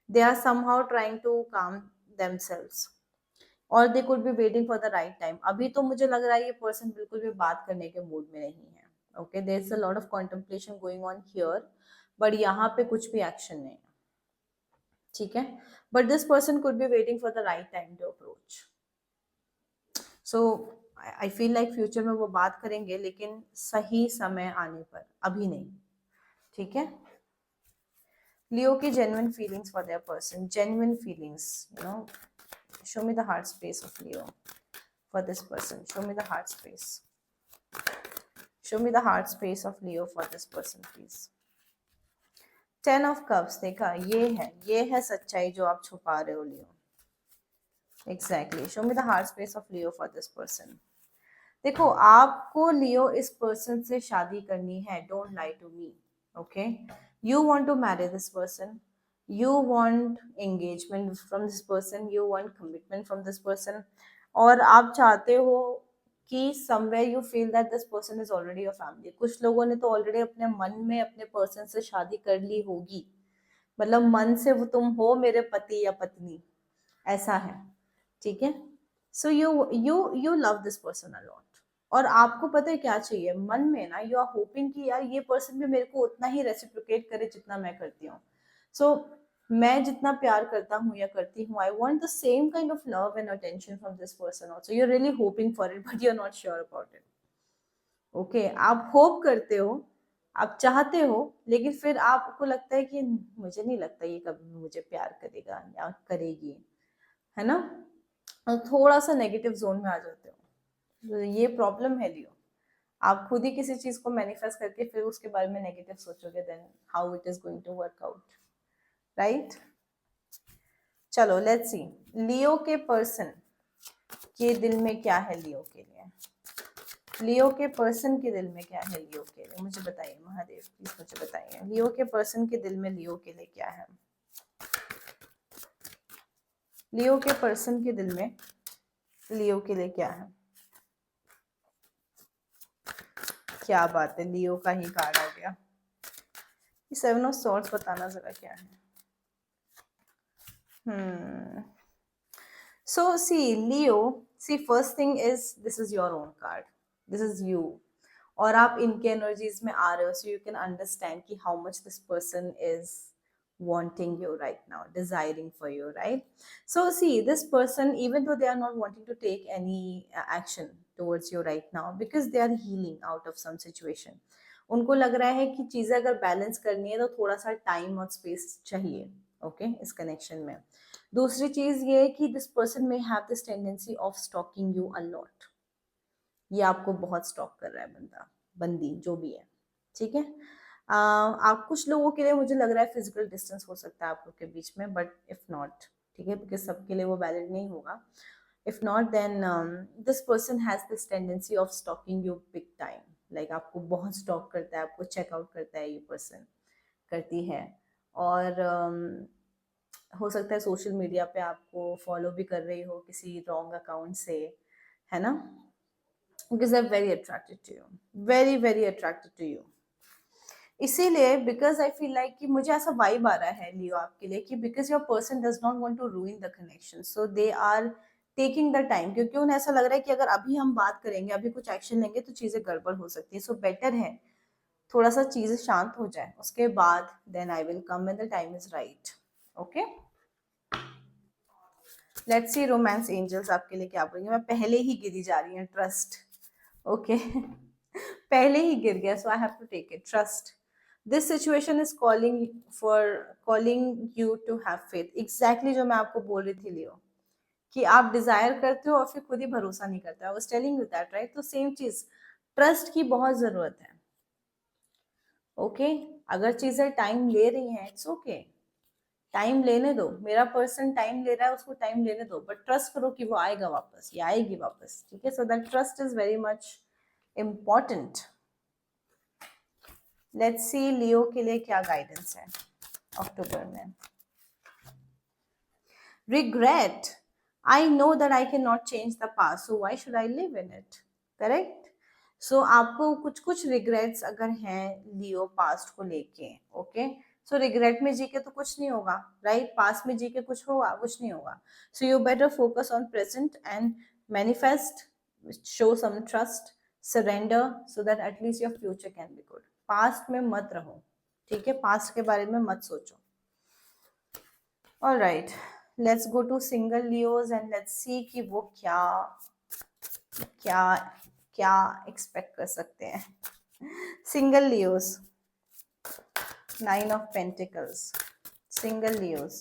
Speaker 1: They are somehow trying to calm themselves और they could be waiting for the right time. अभी तो मुझे लग रहा है ये पर्सन बिल्कुल भी बात करने के मूड में नहीं है। Okay, there is a lot of contemplation going on here, but यहाँ पे कुछ भी एक्शन नहीं है। ठीक है, but this person could be waiting for the right time to approach. So I feel like future में वो बात करेंगे, लेकिन सही समय आने पर, अभी नहीं। ठीक है, लियो की genuine feelings for their person, genuine feelings, show me the heart space of Leo for this person. Show me the heart space. Show me the heart space of Leo for this person, please. 10 of Cups, देखा, ये है सच्चाई जो आप छुपा रहे हो लियो। Exactly. Show me the heart space of Leo for this person. देखो, आपको लियो इस पर्सन से शादी करनी है। Don't lie to me. Okay? You want to marry this person. You want engagement from this person. You want commitment from this person. और आप चाहते हो कि somewhere you feel that this person is already your family. कुछ लोगों ने तो already अपने मन में अपने पर्सन से शादी कर ली होगी, मतलब मन से वो तुम हो मेरे पति या पत्नी, ऐसा है, ठीक है। So you love this person a lot, और आपको पता है क्या चाहिए मन में ना, यू आर होपिंग कि यार ये पर्सन भी मेरे को उतना ही रेसिप्रोकेट करे जितना मैं करती हूँ। सो मैं जितना प्यार करता हूँ या करती हूँ, I want the same kind of love and attention from this person also. You are really hoping for it but you are not sure about it. Okay, आप होप करते हो, आप चाहते हो, लेकिन फिर आपको लगता है कि मुझे नहीं लगता ये कभी मुझे प्यार करेगा या करेगी, है ना। और थोड़ा सा नेगेटिव जोन में आ जाते हो, तो ये प्रॉब्लम है लियो। आप खुद ही किसी चीज को मैनिफेस्ट करके फिर उसके बारे में नेगेटिव सोचोगे, then how it is going to work out, right. चलो लेट्स सी लियो के पर्सन के दिल में क्या है। लियो के लिए, लियो के पर्सन के दिल में क्या है लियो के लिए, मुझे बताइए महादेव प्लीज, मुझे बताइए लियो के पर्सन के दिल में लियो के लिए क्या है। लियो के पर्सन के दिल में लियो के लिए क्या है। क्या बात है, लियो का ही कार्ड आ गया। ये सेवन ऑफ सॉर्ड्स बताना जरा क्या है। So see Leo, see first thing is this is your own card, this is you, और आप इनके एनर्जीज में आ रहे हो, so you can understand कि how much this person is wanting you right now, desiring for you, right? So see this person, even though they are not wanting to take any action towards you right now because they are healing out of some situation, उनको लग रहा है कि चीजें अगर balance करनी है तो थोड़ा सा टाइम और स्पेस चाहिए, ओके इस कनेक्शन में। दूसरी चीज ये है कि दिस पर्सन में have this tendency of stalking you a lot, ये आपको बहुत स्टॉक कर रहा है बंदा बंदी जो भी है, ठीक है। आप कुछ लोगों के लिए मुझे लग रहा है फिजिकल डिस्टेंस हो सकता है आप लोग के बीच में, बट इफ नॉट, ठीक है, बिकॉज सबके लिए वो वैलिड नहीं होगा। If not then this person has this tendency of stalking you big time, like आपको बहुत स्टॉक करता है, आपको चेकआउट करता है ये पर्सन, करती है। और हो सकता है सोशल मीडिया पे आपको फॉलो भी कर रही हो किसी रॉन्ग अकाउंट से, है ना, because I am very attracted to you, very very attracted to you. इसीलिए बिकॉज आई फील लाइक कि मुझे ऐसा वाइब आ रहा है लियो आपके लिए कि because your person does not want to ruin the connection, so they are taking the time, क्योंकि उन्हें ऐसा लग रहा है कि अगर अभी हम बात करेंगे, अभी कुछ एक्शन लेंगे तो चीजें गड़बड़ हो सकती है। सो बेटर है थोड़ा सा चीजें शांत हो जाए, उसके बाद then I will come when the time is right. Okay, let's see romance angels आपके लिए क्या बोलेंगे। मैं पहले ही गिरी जा रही हूँ, ट्रस्ट, ओके पहले ही गिर गया, so I have to take it, trust. This situation is calling you to have faith, exactly जो मैं आपको बोल रही थी लियो, कि आप डिजायर करते हो और फिर खुद ही भरोसा नहीं करते। आई was telling you that, right. तो सेम चीज, ट्रस्ट की बहुत जरूरत है, ओके। अगर चीजें टाइम ले रही हैं, इट्स ओके, टाइम लेने दो, मेरा पर्सन टाइम ले रहा है, उसको टाइम लेने दो, बट ट्रस्ट करो कि वो आएगा वापस या आएगी वापस, ठीक है। So that trust is very much important. Let's see Leo के लिए क्या गाइडेंस है अक्टूबर में। Regret, I know that I can not change the past, so why should I live in it, correct. So आपको कुछ कुछ रिग्रेट्स अगर हैं लियो पास्ट को लेके, ओके, सो रिग्रेट में जी के तो कुछ नहीं होगा, राइट। पास्ट में जी के कुछ होगा, कुछ नहीं होगा। So you better focus on present and manifest, show some trust, surrender, so that at least your future can be good. Past में मत रहो, ठीक है, पास्ट के बारे में मत सोचो। Alright, let's go to single Leos and let's see कि वो क्या क्या क्या एक्सपेक्ट कर सकते हैं। Single Leos, 9 of pentacles, single Leos,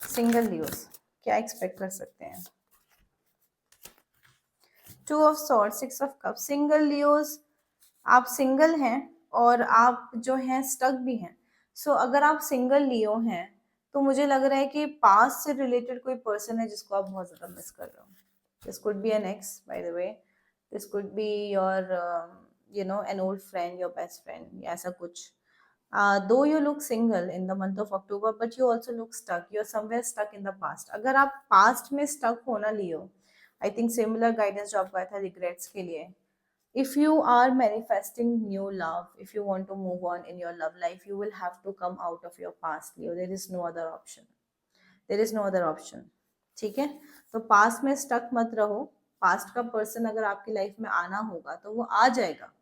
Speaker 1: single Leos क्या एक्सपेक्ट कर सकते हैं। 2 of swords, 6 of cup. Single Leos, आप सिंगल हैं और आप जो हैं स्टक भी हैं। सो अगर आप सिंगल लियो हैं तो मुझे लग रहा है कि पास्ट से रिलेटेड कोई पर्सन है जिसको आप बहुत ज्यादा मिस कर रहे हो। This could be an ex, by the way, this could be your you know an old friend, your best friend, या ऐसा कुछ। Though you look single in the month of October, but you also look stuck. You're somewhere stuck in the past. अगर आप past में stuck हो ना लियो, I think similar guidance जो आपको आया था रिग्रेट्स के लिए. If you are manifesting new love, if you want to move on in your love life, you will have to come out of your past, Leo. There is no other option. There is no other option. ठीक है, तो past में stuck मत रहो. Past का person अगर आपकी life में आना होगा तो वो आ जाएगा,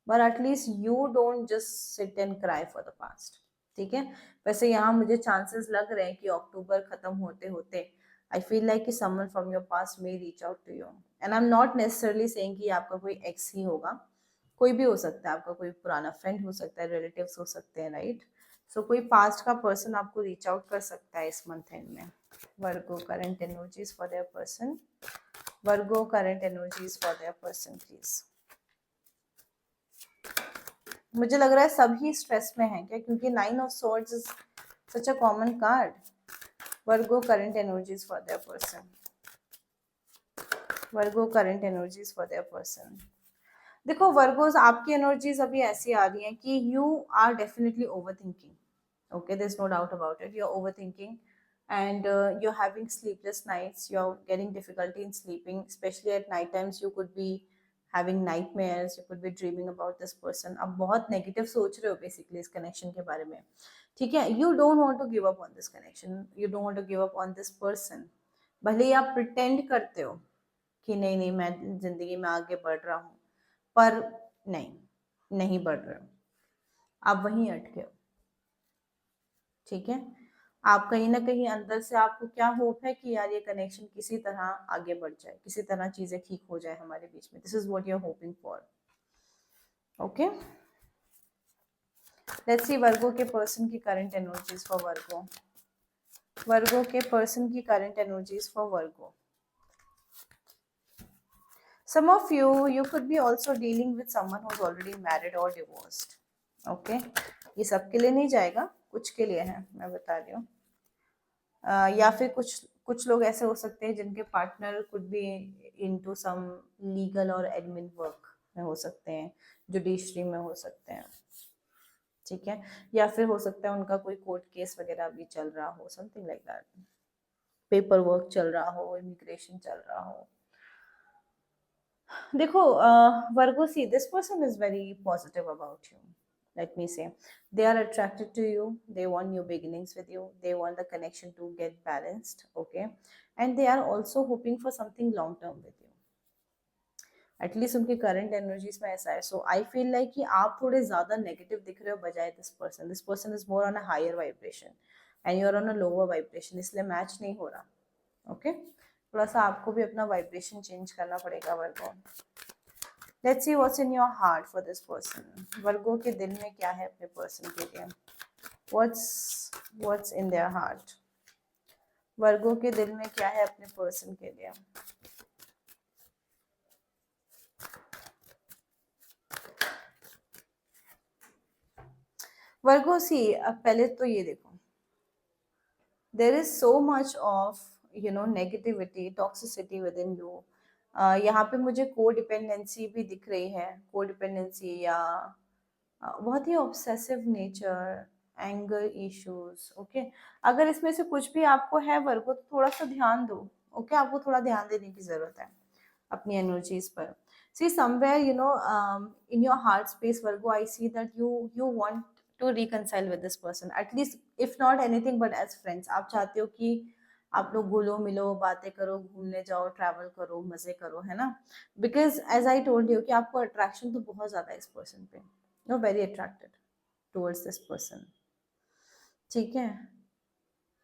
Speaker 1: but at least you don't just sit and cry for the past. ठीक है, वैसे यहाँ मुझे चांसेस लग रहे हैं कि अक्टूबर खत्म होते होते आई फील लाइक कि someone from your past may reach out to you. And I am not necessarily saying कि आपका कोई एक्स ही होगा, कोई भी हो सकता है, आपका कोई पुराना फ्रेंड हो सकता है, रिलेटिव्स हो सकते हैं, राइट. सो कोई पास्ट का पर्सन आपको रीच आउट कर सकता है इस मंथ एंड में. Virgo current energies for their person. Virgo current energies for their person please. मुझे लग रहा है सभी स्ट्रेस में है क्या, क्योंकि 9 of swords is such a common card. Virgo current energies for their person. Virgo current energies for their person. देखो वर्गोस, आपकी एनर्जीज अभी ऐसी आ रही हैं कि you are definitely over thinking. Okay, there is no doubt about it. You are over thinking and you're having sleepless nights. You're getting difficulty in sleeping, especially at night times. You could be having nightmares. You could be dreaming about this person. अब बहुत negative सोच रहे हो basically इस connection के बारे में. ठीक है, you don't want to give up on this connection. You don't want to give up on this person. भले ही आप प्रिटेंड करते हो कि नहीं नहीं मैं जिंदगी में आगे बढ़ रहा हूँ, पर नहीं बढ़ रहे हो. आप वहीं अटके हो. ठीक है, आप कहीं ना कहीं अंदर से आपको क्या होप है कि यार ये कनेक्शन किसी तरह आगे बढ़ जाए, किसी तरह चीजें ठीक हो जाए हमारे बीच में. This is what you are hoping for. Okay, let's see Virgo के पर्सन की current energies for Virgo. Virgo के पर्सन की current energies for Virgo. Some of you could be also dealing with someone who's already married or divorced. Okay, ये सबके लिए नहीं जाएगा, कुछ के लिए है, मैं बता रही हूँ. या फिर कुछ लोग ऐसे हो सकते हैं जिनके partner could be into some legal और एडमिन वर्क में हो सकते हैं, जुडिशरी में हो सकते हैं. ठीक है, या फिर हो सकता है उनका कोई कोर्ट केस वगैरह भी चल रहा हो, something like that. Paper work चल रहा हो, इमिग्रेशन चल रहा हो. देखो Virgo, see this person is very positive about you. Let me say, they are attracted to you. They want new beginnings with you. They want the connection to get balanced. Okay, and they are also hoping for something long term with you. At least उनके current energies में ऐसा है. So I feel like कि आप थोड़े ज़्यादा negative दिख रहे हो बजाय this person. This person is more on a higher vibration and you are on a lower vibration. इसलिए match नहीं हो रहा. Okay, थोड़ा सा आपको भी अपना vibration change करना पड़ेगा वर्गो. Let's see what's in your heart for this person. वर्गो के दिल में क्या है अपने पर्सन के लिए. What's in their heart. वर्गो के दिल में क्या है अपने पर्सन के लिए. वर्गो, सी पहले तो ये देखो, there is so much of negativity, toxicity within you. यहाँ पे मुझे कोडिपेंडेंसी भी दिख रही है. कोडिपेंडेंसी या बहुत ही obsessive nature, anger issues. Okay, अगर इसमें से कुछ भी आपको है वर्गो तो थोड़ा सा ध्यान दो. ओके, आपको थोड़ा ध्यान देने की जरूरत है अपनी एनर्जीज पर. सी somewhere in your heart space Virgo, I see that you want to reconcile with this person, at least if not anything but as friends. आप चाहते हो कि आप लोग घुलो मिलो, बातें करो, घूमने जाओ, ट्रैवल करो, मजे करो, है ना. Because as I told you कि आपको अट्रैक्शन तो बहुत ज्यादा है इस पर्सन पे. You are very attracted towards this person. ठीक है,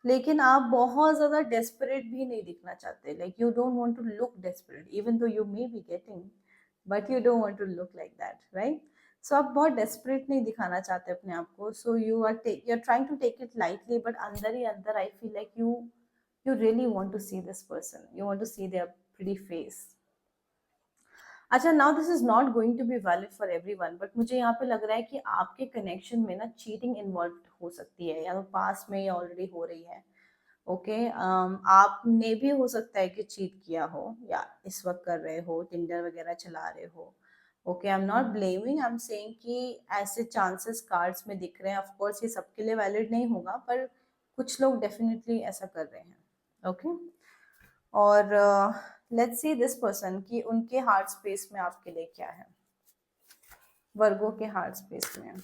Speaker 1: लेकिन आप बहुत ज्यादा डेस्परेट भी नहीं दिखना चाहते. Like you don't want to look desperate, even though you may be getting, but you don't want to look like that, right. So आप बहुत डेस्परेट नहीं दिखाना चाहते अपने आप को. So you are trying to take it lightly, but अंदर ही अंदर I feel like you really want to see this person. You want to see their pretty face. अच्छा, now this is not going to be valid for everyone, but मुझे यहाँ पे लग रहा है कि आपके कनेक्शन में ना चीटिंग इन्वॉल्व हो सकती है, या तो पास में या ऑलरेडी हो रही है. ओके, आपने भी हो सकता है कि चीट किया हो या इस वक्त कर रहे हो, टिंडर वगैरह चला रहे हो. Okay, I am not blaming, I am saying कि ऐसे चांसेस कार्ड्स में दिख रहे हैं. ऑफ कोर्स ये सबके लिए वैलिड नहीं होगा, पर कुछ लोग डेफिनेटली ऐसा कर रहे हैं. ओके, और लेट्स सी दिस पर्सन कि उनके हार्ट स्पेस में आपके लिए क्या है, वर्गो के हार्ट स्पेस में,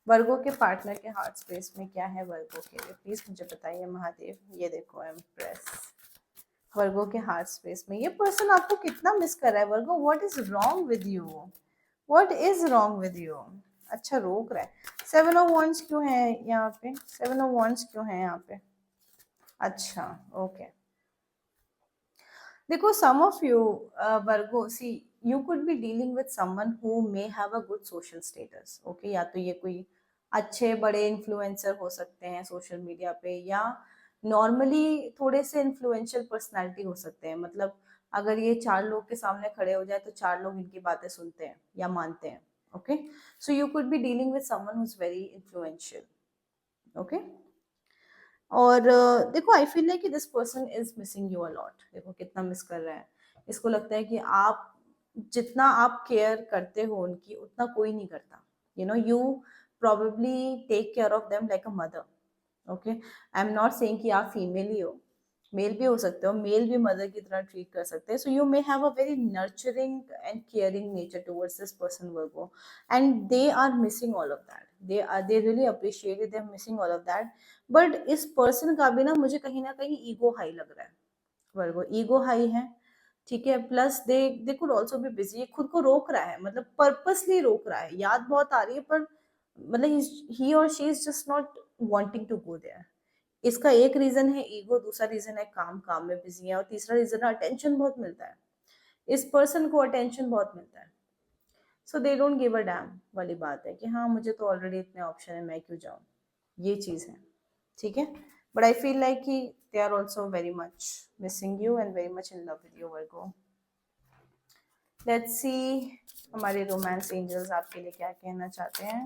Speaker 1: वर्गो के पार्टनर के हार्ट स्पेस में क्या है वर्गो के लिए, प्लीज मुझे बताइए महादेव। ये देखो एम्प्रेस, वर्गो के हार्ट स्पेस में ये पर्सन आपको कितना मिस कर रहा है Virgo, what is wrong with you, what is wrong with you. अच्छा रोक रहा है। सेवन ऑफ वॉन्ड्स क्यों है यहाँ पे, सेवन ऑफ वॉन्ड्स क्यों है यहाँ पे। अच्छा ओके, देखो some of you Virgo see you could be dealing with someone who may have a good social status, okay, या तो ये कोई अच्छे बड़े इन्फ्लुएंसर हो सकते हैं सोशल मीडिया पे, या नॉर्मली थोड़े से इन्फ्लुएंशियल पर्सनालिटी हो सकते हैं, मतलब अगर ये चार लोग के सामने खड़े हो जाए तो चार लोग इनकी बातें सुनते हैं या मानते हैं, okay. So you could be dealing with someone who is very influential, okay. और देखो आई फील लाइक कि this person is missing you a lot, देखो कितना मिस कर रहा है। इसको लगता है कि आप जितना आप केयर करते हो उनकी उतना कोई नहीं करता, you know you probably take care of them like a mother, okay। I am not saying कि आप फीमेल ही हो, मेल भी हो सकते हो, मेल भी मदर की तरह ट्रीट कर सकते हैं। So you may have a very nurturing and caring nature towards this person Virgo, and they are missing all of that, they really appreciate it, they are missing all of that. But इस person का भी ना कहीं ego high लग रहा है वर्गो, ego high है, ठीक है। Plus they could also be busy, खुद को रोक रहा है, मतलब पर्पसली रोक रहा है, याद बहुत आ रही है पर मतलब ही और she is just not wanting to go there. इसका एक रीजन है ईगो, दूसरा रीजन है काम, काम में बिजी है, और तीसरा रीजन है अटेंशन बहुत मिलता है, इस पर्सन को अटेंशन बहुत मिलता है। So they don't give a damn वाली बात है कि हाँ मुझे तो ऑलरेडी इतने ऑप्शन है, मैं क्यों जाऊँ, ये चीज है, ठीक है। बट आई फील लाइक कि they are also very much missing you and very much in love with you Virgo. Let's see हमारे रोमांस एंजल्स आपके लिए क्या कहना चाहते हैं।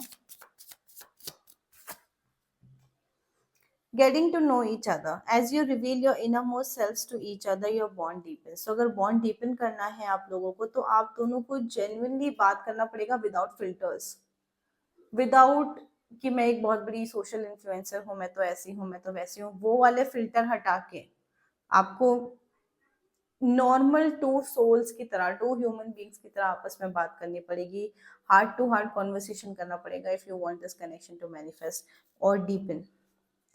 Speaker 1: Getting to know each other. As you reveal your innermost selves to each other, your bond deepens. So अगर bond deepen करना है आप लोगों को तो आप दोनों को genuinely बात करना पड़ेगा without filters, without कि मैं एक बहुत बड़ी सोशल इन्फ्लुएंसर हूँ, मैं तो ऐसी हूँ, मैं तो वैसी हूँ, वो वाले फिल्टर हटा के आपको नॉर्मल टू सोल्स की तरह, टू ह्यूमन बींग्स की तरह आपस में बात करनी पड़ेगी, हार्ट टू हार्ट कॉन्वर्सेशन करना पड़ेगा if you want this connection to manifest और डीपन,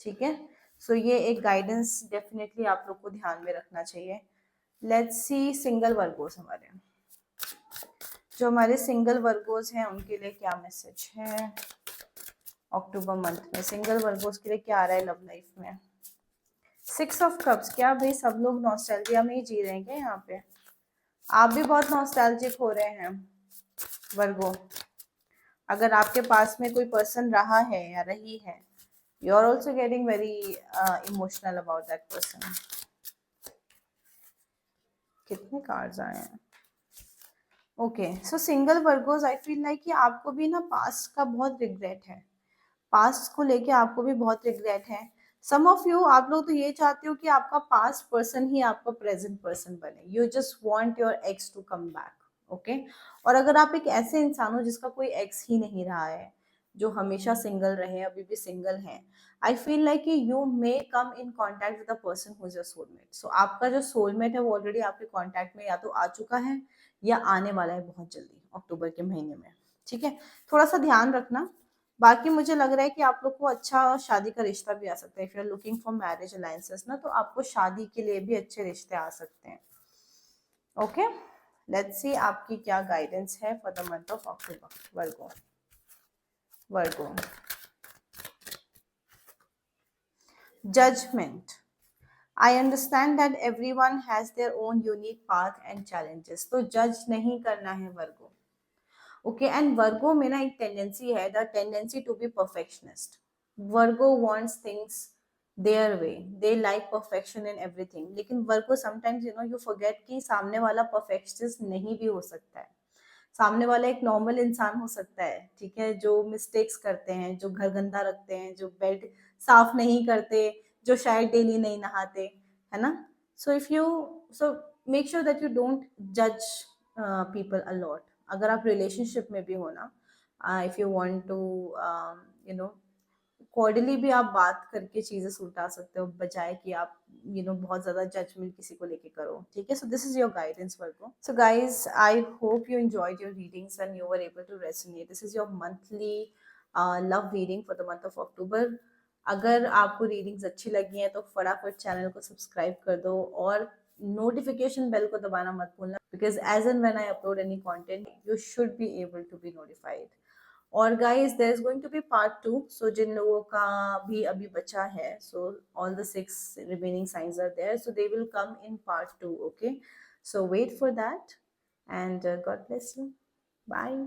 Speaker 1: ठीक है। सो ये एक गाइडेंस डेफिनेटली आप लोग को ध्यान में रखना चाहिए। लेट्स सी सिंगल वर्गोस, हमारे जो हमारे सिंगल वर्गोस हैं उनके लिए क्या मैसेज है अक्टूबर मंथ में, सिंगल वर्गोस के लिए क्या आ रहा है लव लाइफ में। सिक्स ऑफ कप्स, क्या भाई सब लोग नॉस्टैल्जिया में ही जी रहे हैं क्या यहाँ पे, आप भी बहुत नॉस्टैल्जिक हो रहे हैं वर्गो। अगर आपके पास में कोई पर्सन रहा है या रही है, you are also getting very emotional about that person। कितने कार्ड्स आए हैं, ओके। सो सिंगल वर्गोस आई फील लाइक कि आपको भी ना पास्ट का बहुत रिग्रेट है, पास्ट को लेके आपको भी बहुत रिग्रेट है। सम ऑफ यू आप लोग तो ये चाहते हो कि आपका पास्ट पर्सन ही आपका प्रेजेंट पर्सन बने, you just want your ex to come back, okay. और अगर आप एक ऐसे इंसान हो जिसका कोई एक्स ही नहीं रहा है, जो हमेशा सिंगल रहे, अभी भी सिंगल हैं, आई फील लाइक कि you may come in contact with a person who is your soulmate. So आपका जो सोलमेट है वो ऑलरेडी आपके कॉन्टैक्ट में या तो आ चुका है या आने वाला है बहुत जल्दी अक्टूबर के महीने में, ठीक है। थोड़ा सा ध्यान रखना। बाकी मुझे लग रहा है कि आप लोग को अच्छा शादी का रिश्ता भी आ सकता है, if you are looking for marriage alliances ना, तो आपको शादी के लिए भी अच्छे रिश्ते आ सकते हैं, ओके। लेट्स सी आपकी क्या गाइडेंस है for the month of October Virgo. Virgo judgement, I understand that everyone has their own unique path and challenges, तो जज नहीं करना है वर्गो, ओके। एंड वर्गो में ना एक टेंडेंसी है, the tendency to be perfectionist. Virgo wants things their way, they like perfection in everything, लेकिन Virgo sometimes you know you forget कि सामने वाला परफेक्शनिस्ट नहीं भी हो सकता है, सामने वाला एक नॉर्मल इंसान हो सकता है, ठीक है, जो मिस्टेक्स करते हैं, जो घर गंदा रखते हैं, जो बेड साफ नहीं करते, जो शायद डेली नहीं नहाते, है ना। So if you so make sure that you don't जज पीपल अलॉट। अगर आप रिलेशनशिप में भी हो ना, if you want to you know cordially भी आप बात करके चीजें सुलझा सकते हो, बजाय कि आप बहुत ज्यादा जजमेंट किसी को लेके करो, ठीक है। So this is your guidance Virgo. So guys, I hope you enjoyed your readings and you were able to resonate. This is your monthly love reading for the month of October. अगर आपको readings अच्छी लगी हैं तो फटाफट channel को subscribe कर दो और नोटिफिकेशन बेल को दबाना मत भूलना, because as and when I upload any content you should be able to be notified. और guys, there is going to be part 2, so जिन लोगों का भी अभी बचा है, so all the 6 remaining signs are there, so they will come in part 2, okay. So wait for that and God bless you, bye.